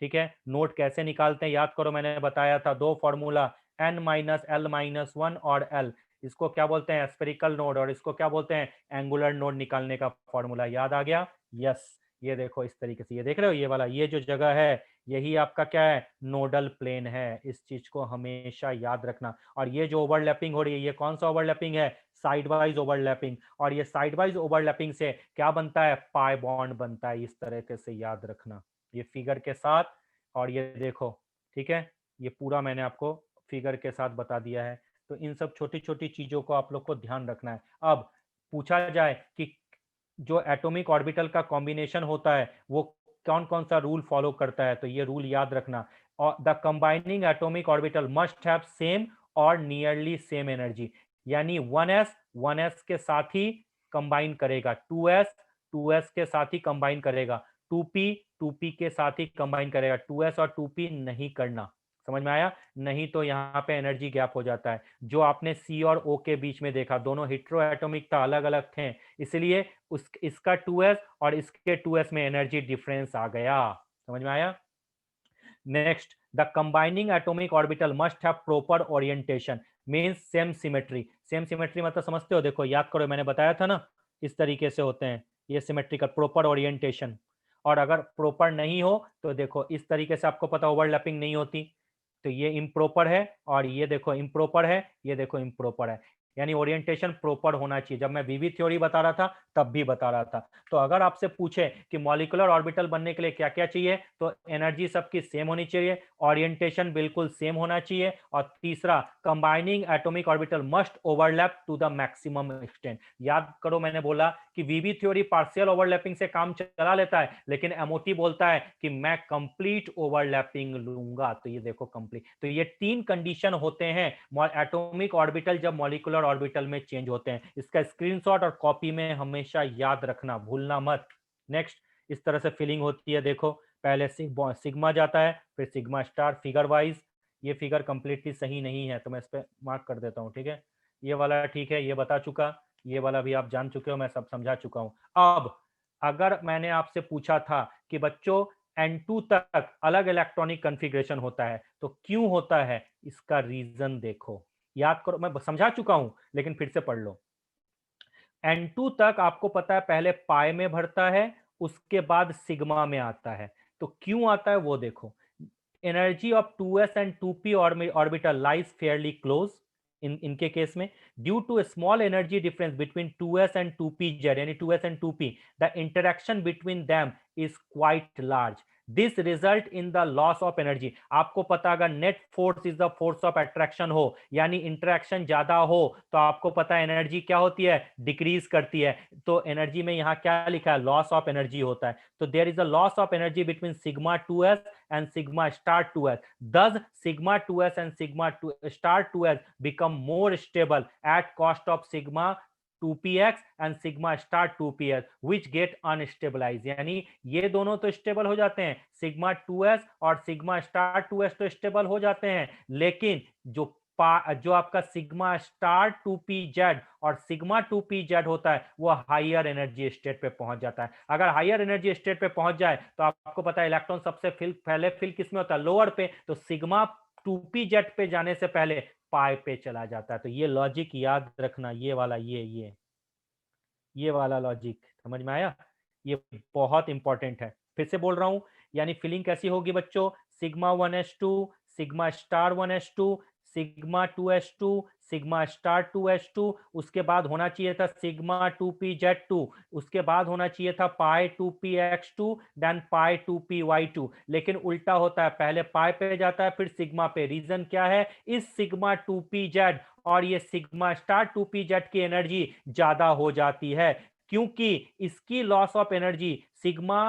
ठीक है, नोड कैसे निकालते हैं याद करो, मैंने बताया था दो फॉर्मूला, n-l-1 और l, इसको क्या बोलते हैं स्फेरिकल नोड, और इसको क्या बोलते हैं एंगुलर नोड निकालने का फॉर्मूला, याद आ गया। यस, ये देखो इस तरीके से, ये देख रहे हो ये वाला, ये जो जगह है यही आपका क्या है, नोडल प्लेन है। इस चीज को हमेशा याद रखना। और ये जो ओवरलैपिंग हो रही है, ये कौन सा ओवरलैपिंग है, साइड वाइज ओवरलैपिंग। और ये साइड वाइज ओवरलैपिंग से क्या बनता है, पाई बॉन्ड बनता है, इस तरीके से याद रखना ये फिगर के साथ। और ये देखो, ठीक है, ये पूरा मैंने आपको फिगर के साथ बता दिया है। तो इन सब छोटी छोटी चीजों को आप लोग को ध्यान रखना है। अब पूछा जाए कि जो एटॉमिक ऑर्बिटल का कॉम्बिनेशन होता है वो कौन कौन सा रूल फॉलो करता है, तो ये रूल याद रखना। और the combining atomic orbital must have same और नियरली सेम एनर्जी, यानी 1s के साथ ही कंबाइन करेगा, 2s के साथ ही कंबाइन करेगा, 2p के साथ ही कंबाइन करेगा, 2s और 2p नहीं करना। समझ में आया, नहीं तो यहाँ पे एनर्जी गैप हो जाता है। जो आपने C और O के बीच में देखा, दोनों हेटेरो एटॉमिक था, अलग अलग थे, इसलिए इसका 2s और इसके 2s में एनर्जी डिफरेंस आ गया। समझ में आया। Next, the combining atomic orbital must have proper orientation, means same symmetry. Same symmetry मतलब समझते हो, देखो याद करो मैंने बताया था ना, इस तरीके से होते हैं ये सिमेट्रिकल, प्रॉपर ओरिएंटेशन। और अगर प्रॉपर नहीं हो तो देखो इस तरीके से, आपको पता ओवरलैपिंग नहीं होती, तो ये इम्प्रॉपर है, और ये देखो इम्प्रॉपर है, ये देखो इम्प्रॉपर है, यानी ओरिएंटेशन प्रॉपर होना चाहिए। जब मैं वीवी थ्योरी बता रहा था तब भी बता रहा था। तो अगर आपसे पूछे कि मॉलिक्यूलर ऑर्बिटल बनने के लिए क्या क्या चाहिए, तो एनर्जी सबकी सेम होनी चाहिए, ओरिएंटेशन बिल्कुल सेम होना चाहिए, और तीसरा combining atomic orbital must overlap to the maximum extent. याद करो मैंने बोला कि वीवी थ्योरी पार्शियल ओवरलैपिंग से काम चला लेता है, लेकिन एमओटी बोलता है कि मैं कंप्लीट ओवरलैपिंग लूंगा। तो ये देखो कंप्लीट, तो ये तीन कंडीशन होते हैं एटॉमिक ऑर्बिटल जब मॉलिक्यूलर ऑर्बिटल में चेंज होते हैं। इसका स्क्रीनशॉट और कॉपी में हमेशा याद रखना, भूलना मत। नेक्स्ट, इस तरह से फिलिंग होती है, देखो पहले सिग्मा जाता है, फिर सिग्मा स्टार, फिगर वाइज। ये फिगर कंप्लीटली सही नहीं है तो मैं इस पर मार्क कर देता हूँ, ठीक है। ये वाला ठीक है, ये बता चुका, ये वाला भी आप जान चुके हो, मैं सब समझा चुका हूँ। अब अगर मैंने आपसे पूछा था कि बच्चों N2 तक अलग इलेक्ट्रॉनिक कॉन्फ़िगरेशन होता है, तो क्यों होता है, इसका रीजन देखो, याद करो, मैं समझा चुका हूं लेकिन फिर से पढ़ लो। N2 तक आपको पता है पहले पाई में भरता है, उसके बाद सिग्मा में आता है। तो क्यों आता है वो देखो, energy of 2s and 2p orbital lies fairly close, इनके केस में due to small energy difference between 2s and 2p z, यानी 2s and 2p, the interaction between them is quite large, this result in the loss of energy. आपको पता अगर net force is the force of attraction हो, यानी interaction ज्यादा हो, तो आपको पता है एनर्जी क्या होती है, डिक्रीज करती है। तो एनर्जी में यहाँ क्या लिखा है, लॉस ऑफ एनर्जी होता है। तो there is a loss of energy between sigma 2s and sigma star 2s. Thus, sigma 2s and sigma star 2s become more stable at cost of sigma 2px and sigma star 2ps which get unstabilized। यानी ये दोनों तो stable हो जाते हैं, sigma 2s और sigma star 2s तो stable हो जाते हैं, लेकिन जो जो आपका सिग्मा स्टार 2p z और सिग्मा 2p z होता है वो हायर एनर्जी स्टेट पे पहुंच जाता है। अगर हायर एनर्जी स्टेट पे पहुंच जाए तो आपको पता है इलेक्ट्रॉन सबसे पहले फिल किस में होता है, लोअर पे, तो सिग्मा 2p z पे जाने से पहले पाई पे चला जाता है। तो ये लॉजिक याद रखना, ये वाला ये वाला लॉजिक समझ में आया, ये बहुत इंपॉर्टेंट है। फिर से बोल रहा हूं, यानी फिलिंग कैसी होगी बच्चों, sigma 1s2 sigma star 1s2 sigma 2s2 sigma star 2s2, उसके बाद होना चाहिए था सिग्मा 2pz2, उसके बाद होना चाहिए था पाई 2px2, देन पाई 2py2, लेकिन उल्टा होता है, पहले पाई पे जाता है फिर सिग्मा पे। रीजन क्या है, इस सिग्मा 2pz और ये सिग्मा स्टार 2pz की एनर्जी ज्यादा हो जाती है, क्योंकि इसकी loss of energy sigma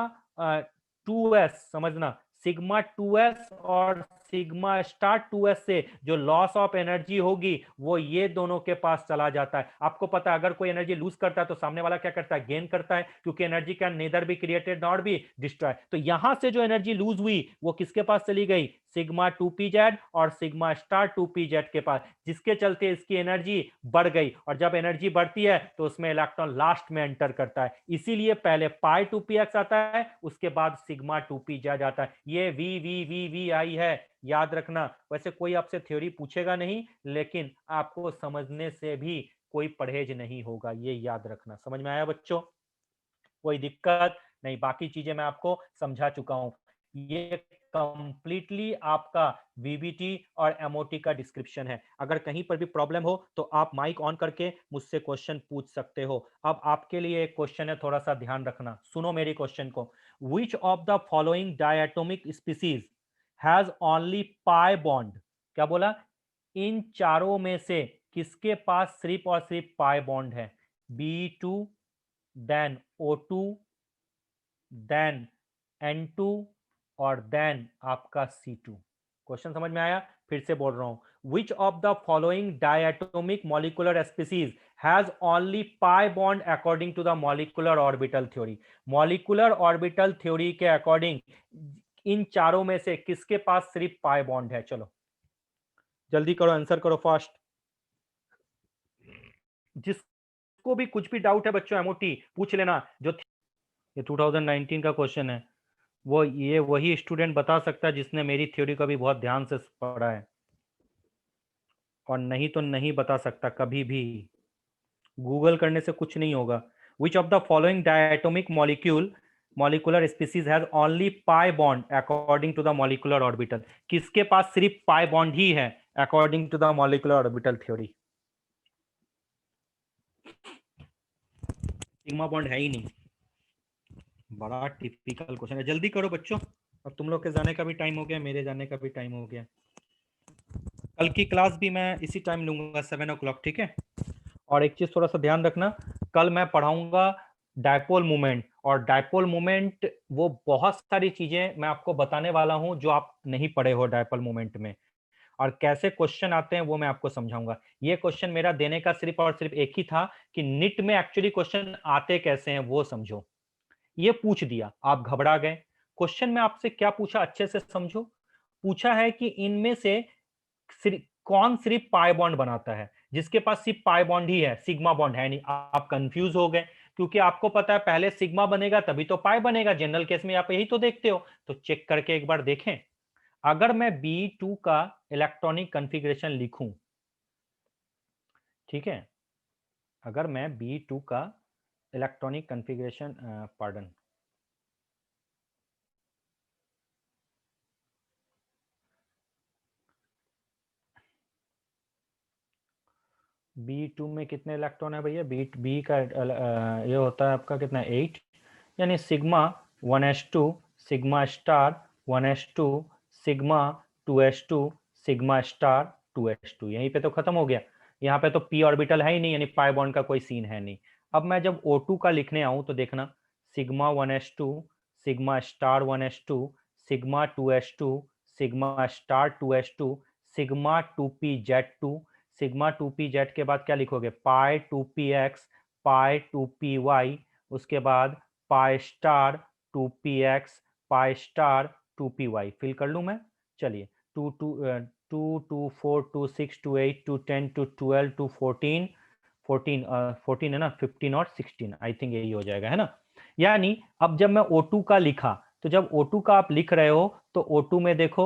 2s, समझना, सिग्मा 2s और सिग्मा स्टार 2s से जो लॉस ऑफ एनर्जी होगी वो ये दोनों के पास चला जाता है। आपको पता है अगर कोई एनर्जी लूज करता है तो सामने वाला क्या करता है, गेन करता है, क्योंकि energy can nether be created not be destroy. तो यहां से जो एनर्जी लूज हुई वो किसके पास चली गई, सिग्मा 2pz और सिग्मा स्टार 2pz के पास, जिसके चलते इसकी एनर्जी बढ़ गई। और जब एनर्जी बढ़ती है तो उसमें इलेक्ट्रॉन लास्ट में एंटर करता है, इसीलिए पहले पाई 2px आता है, उसके बाद सिग्मा 2pz आता है। ये वी आई है, याद रखना। वैसे कोई आपसे थ्योरी पूछेगा नहीं, लेकिन आपको समझने से भी कोई परहेज नहीं होगा, ये याद रखना। समझ में आया बच्चों, कोई दिक्कत नहीं, बाकी चीजें मैं आपको समझा चुका हूं। ये कंप्लीटली आपका वीबीटी और एमओटी का डिस्क्रिप्शन है। अगर कहीं पर भी प्रॉब्लम हो तो आप माइक ऑन करके मुझसे क्वेश्चन पूछ सकते हो। अब आपके लिए एक क्वेश्चन है, थोड़ा सा ध्यान रखना, सुनो मेरी क्वेश्चन को। विच of the following diatomic species has only pi bond, क्या बोला, इन चारों में से किसके पास सिर्फ और सिर्फ पाई बॉन्ड है, B2, then O2, then N2 और देन आपका C2। क्वेश्चन समझ में आया, फिर से बोल रहा हूं, which of the following diatomic molecular species has only pi bond according to the molecular orbital theory. Molecular orbital theory के अकॉर्डिंग इन चारों में से किसके पास सिर्फ पाई बॉन्ड है, चलो जल्दी करो, आंसर करो फास्ट। जिसको भी कुछ भी डाउट है बच्चों, एमओटी पूछ लेना। जो ये 2019 का क्वेश्चन है, वो ये वही स्टूडेंट बता सकता है जिसने मेरी थ्योरी को भी बहुत ध्यान से पढ़ा है, और नहीं तो नहीं बता सकता कभी भी। गूगल करने से कुछ नहीं होगा। Which of the following diatomic molecular species has only pi bond according to the molecular orbital, किसके पास सिर्फ पाई बॉन्ड ही है according to the molecular orbital theory. Sigma bond है ही नहीं, बड़ा टिपिकल क्वेश्चन है। जल्दी करो बच्चों, अब तुम लोग के जाने का भी टाइम हो गया, मेरे जाने का भी टाइम हो गया। कल की क्लास भी मैं इसी टाइम लूंगा 7 o'clock, ठीक है। और एक चीज थोड़ा सा ध्यान रखना, कल मैं पढ़ाऊंगा डायपोल मोमेंट, और डायपोल मोमेंट वो बहुत सारी चीजें मैं आपको बताने वाला हूं जो आप नहीं पढ़े हो डायपोल मोमेंट में, और कैसे क्वेश्चन आते हैं वो मैं आपको समझाऊंगा। ये क्वेश्चन मेरा देने का सिर्फ और सिर्फ एक ही था कि निट में एक्चुअली क्वेश्चन आते कैसे हैं वो समझो। ये पूछ दिया, आप घबरा गए। क्वेश्चन में आपसे क्या पूछा, अच्छे से समझो। पूछा है कि इनमें से कौन सिर्फ पाई बॉन्ड बनाता है, जिसके पास सिर्फ पाई बॉन्ड ही है, सिग्मा बॉन्ड है नहीं। आप कंफ्यूज हो गए, क्योंकि आपको पता है पहले सिग्मा बनेगा तभी तो पाई बनेगा, जनरल केस में आप यही तो देखते हो। तो चेक करके एक बार देखें। अगर मैं B2 का इलेक्ट्रॉनिक कॉन्फ़िगरेशन लिखूं, ठीक है, अगर मैं B2 का इलेक्ट्रॉनिक कॉन्फ़िगरेशन, पार्डन, B2 में कितने इलेक्ट्रॉन है भैया, बी का ये होता है आपका कितना, 8, यानी sigma 1s2 sigma star 1s2 sigma 2s2 sigma star 2s2, यहीं पे तो खत्म हो गया। यहाँ पे तो p ऑर्बिटल है ही नहीं, यानी पाई बॉन्ड का कोई सीन है नहीं। अब मैं जब O2 का लिखने आऊं तो देखना, sigma 1s2 sigma star 1s2 sigma 2s2 sigma star 2s2 sigma 2pz2, sigma 2pz के बाद क्या लिखोगे, पाई 2px पाई 2py, उसके बाद pi star 2px pi star 2py। Fill कर लूं मैं, चलिए, 2 2 2 4 2 6 2 8 2 10 2 12 2 14 14 है ना, 15 और 16, आई थिंक यही हो जाएगा, है ना। यानी अब जब मैं O2 का लिखा, तो जब O2 का आप लिख रहे हो तो O2 में देखो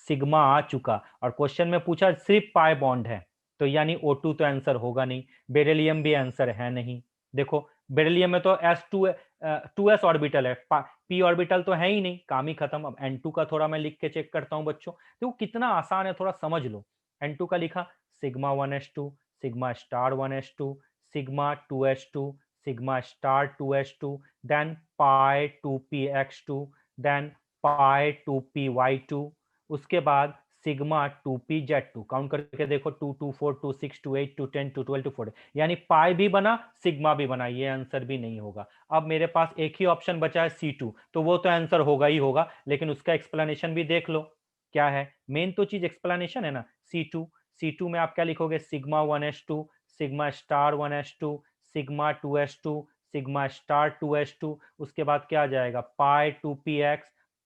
सिग्मा आ चुका, और क्वेश्चन में पूछा सिर्फ पाई बॉन्ड है, तो यानी O2 तो आंसर होगा नहीं। बेरिलियम भी आंसर है नहीं। देखो बेरिलियम में तो S2 ऑर्बिटल है, p ऑर्बिटल तो है ही नहीं, काम ही खत्म। अब N2 का थोड़ा मैं लिख के चेक करता हूं बच्चों, देखो कितना आसान है, थोड़ा समझ लो। N2 का लिखा sigma 1s2 sigma star 1s2 sigma 2s2 sigma star 2s2 then pi 2px2 then pi 2py2, उसके बाद सिग्मा 2pz2। काउंट करके देखो 2 2 4 2 6 2 8 2 10 2 12 2 14, यानी पाई भी बना सिग्मा भी बना, ये आंसर भी नहीं होगा। अब मेरे पास एक ही ऑप्शन बचा है C2, तो वो तो आंसर होगा ही होगा, लेकिन उसका एक्सप्लेनेशन भी देख लो क्या है। मेन तो चीज एक्सप्लेनेशन है ना। C2 में आप क्या लिखोगे, sigma 1s2 sigma star 1s2 sigma 2s2 sigma star 2s2, उसके बाद क्या आ जाएगा पाई 2px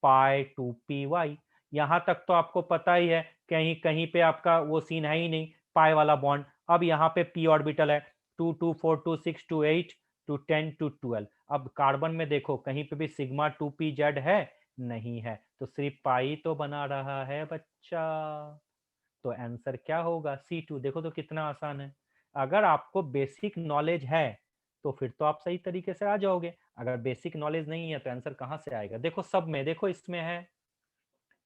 पाई 2py। यहां तक तो आपको पता ही है, कहीं कहीं पे आपका वो सीन है ही नहीं पाई वाला बॉन्ड। अब यहाँ पे p ऑर्बिटल है 2 2 4 2 6 2 8 2 10 2 12। अब कार्बन में देखो कहीं पे भी सिग्मा 2pz है नहीं है, तो सिर्फ पाई तो बना रहा है बच्चा, तो आंसर क्या होगा C2। देखो तो कितना आसान है। अगर आपको बेसिक नॉलेज है तो फिर तो आप सही तरीके से आ जाओगे, अगर बेसिक नॉलेज नहीं है तो आंसर कहाँ से आएगा। देखो सब में देखो, इसमें है,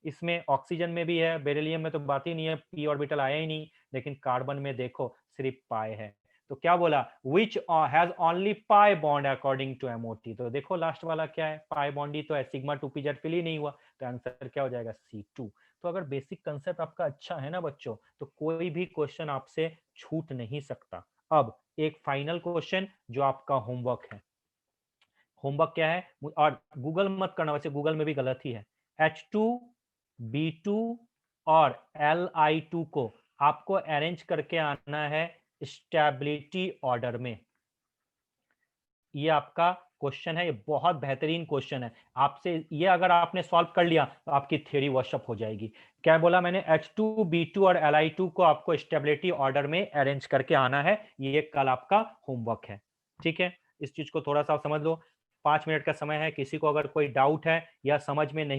इसमें ऑक्सीजन में भी है, बेरिलियम में तो बात ही नहीं है, p ऑर्बिटल आया ही नहीं, लेकिन कार्बन में देखो सिर्फ पाई है। तो क्या बोला, which has only pi bond according to MOT। तो देखो लास्ट वाला क्या है, पाई बॉन्ड ही तो है, सिग्मा 2pz फिल ही नहीं हुआ, तो आंसर क्या हो जाएगा C2। तो अगर बेसिक कंसेप्ट आपका अच्छा है ना बच्चों, तो कोई भी क्वेश्चन आपसे छूट नहीं सकता। अब एक फाइनल क्वेश्चन जो आपका होमवर्क है। होमवर्क क्या है, और गूगल मत करना, वैसे गूगल में भी गलत ही है। H2 B2 और Li2 को आपको अरेंज करके आना है स्टेबिलिटी ऑर्डर में। ये आपका क्वेश्चन है, ये बहुत बेहतरीन क्वेश्चन है। आपसे ये अगर आपने सॉल्व कर लिया तो आपकी थ्योरी वॉशअप हो जाएगी। क्या बोला मैंने, H2 B2 और Li2 को आपको स्टेबिलिटी ऑर्डर में अरेंज करके आना है, ये कल आपका होमवर्क है। ठीक है, इस चीज को थोड़ा सा समझ लो। 5 मिनट का समय है, किसी को अगर कोई डाउट है या समझ में नहीं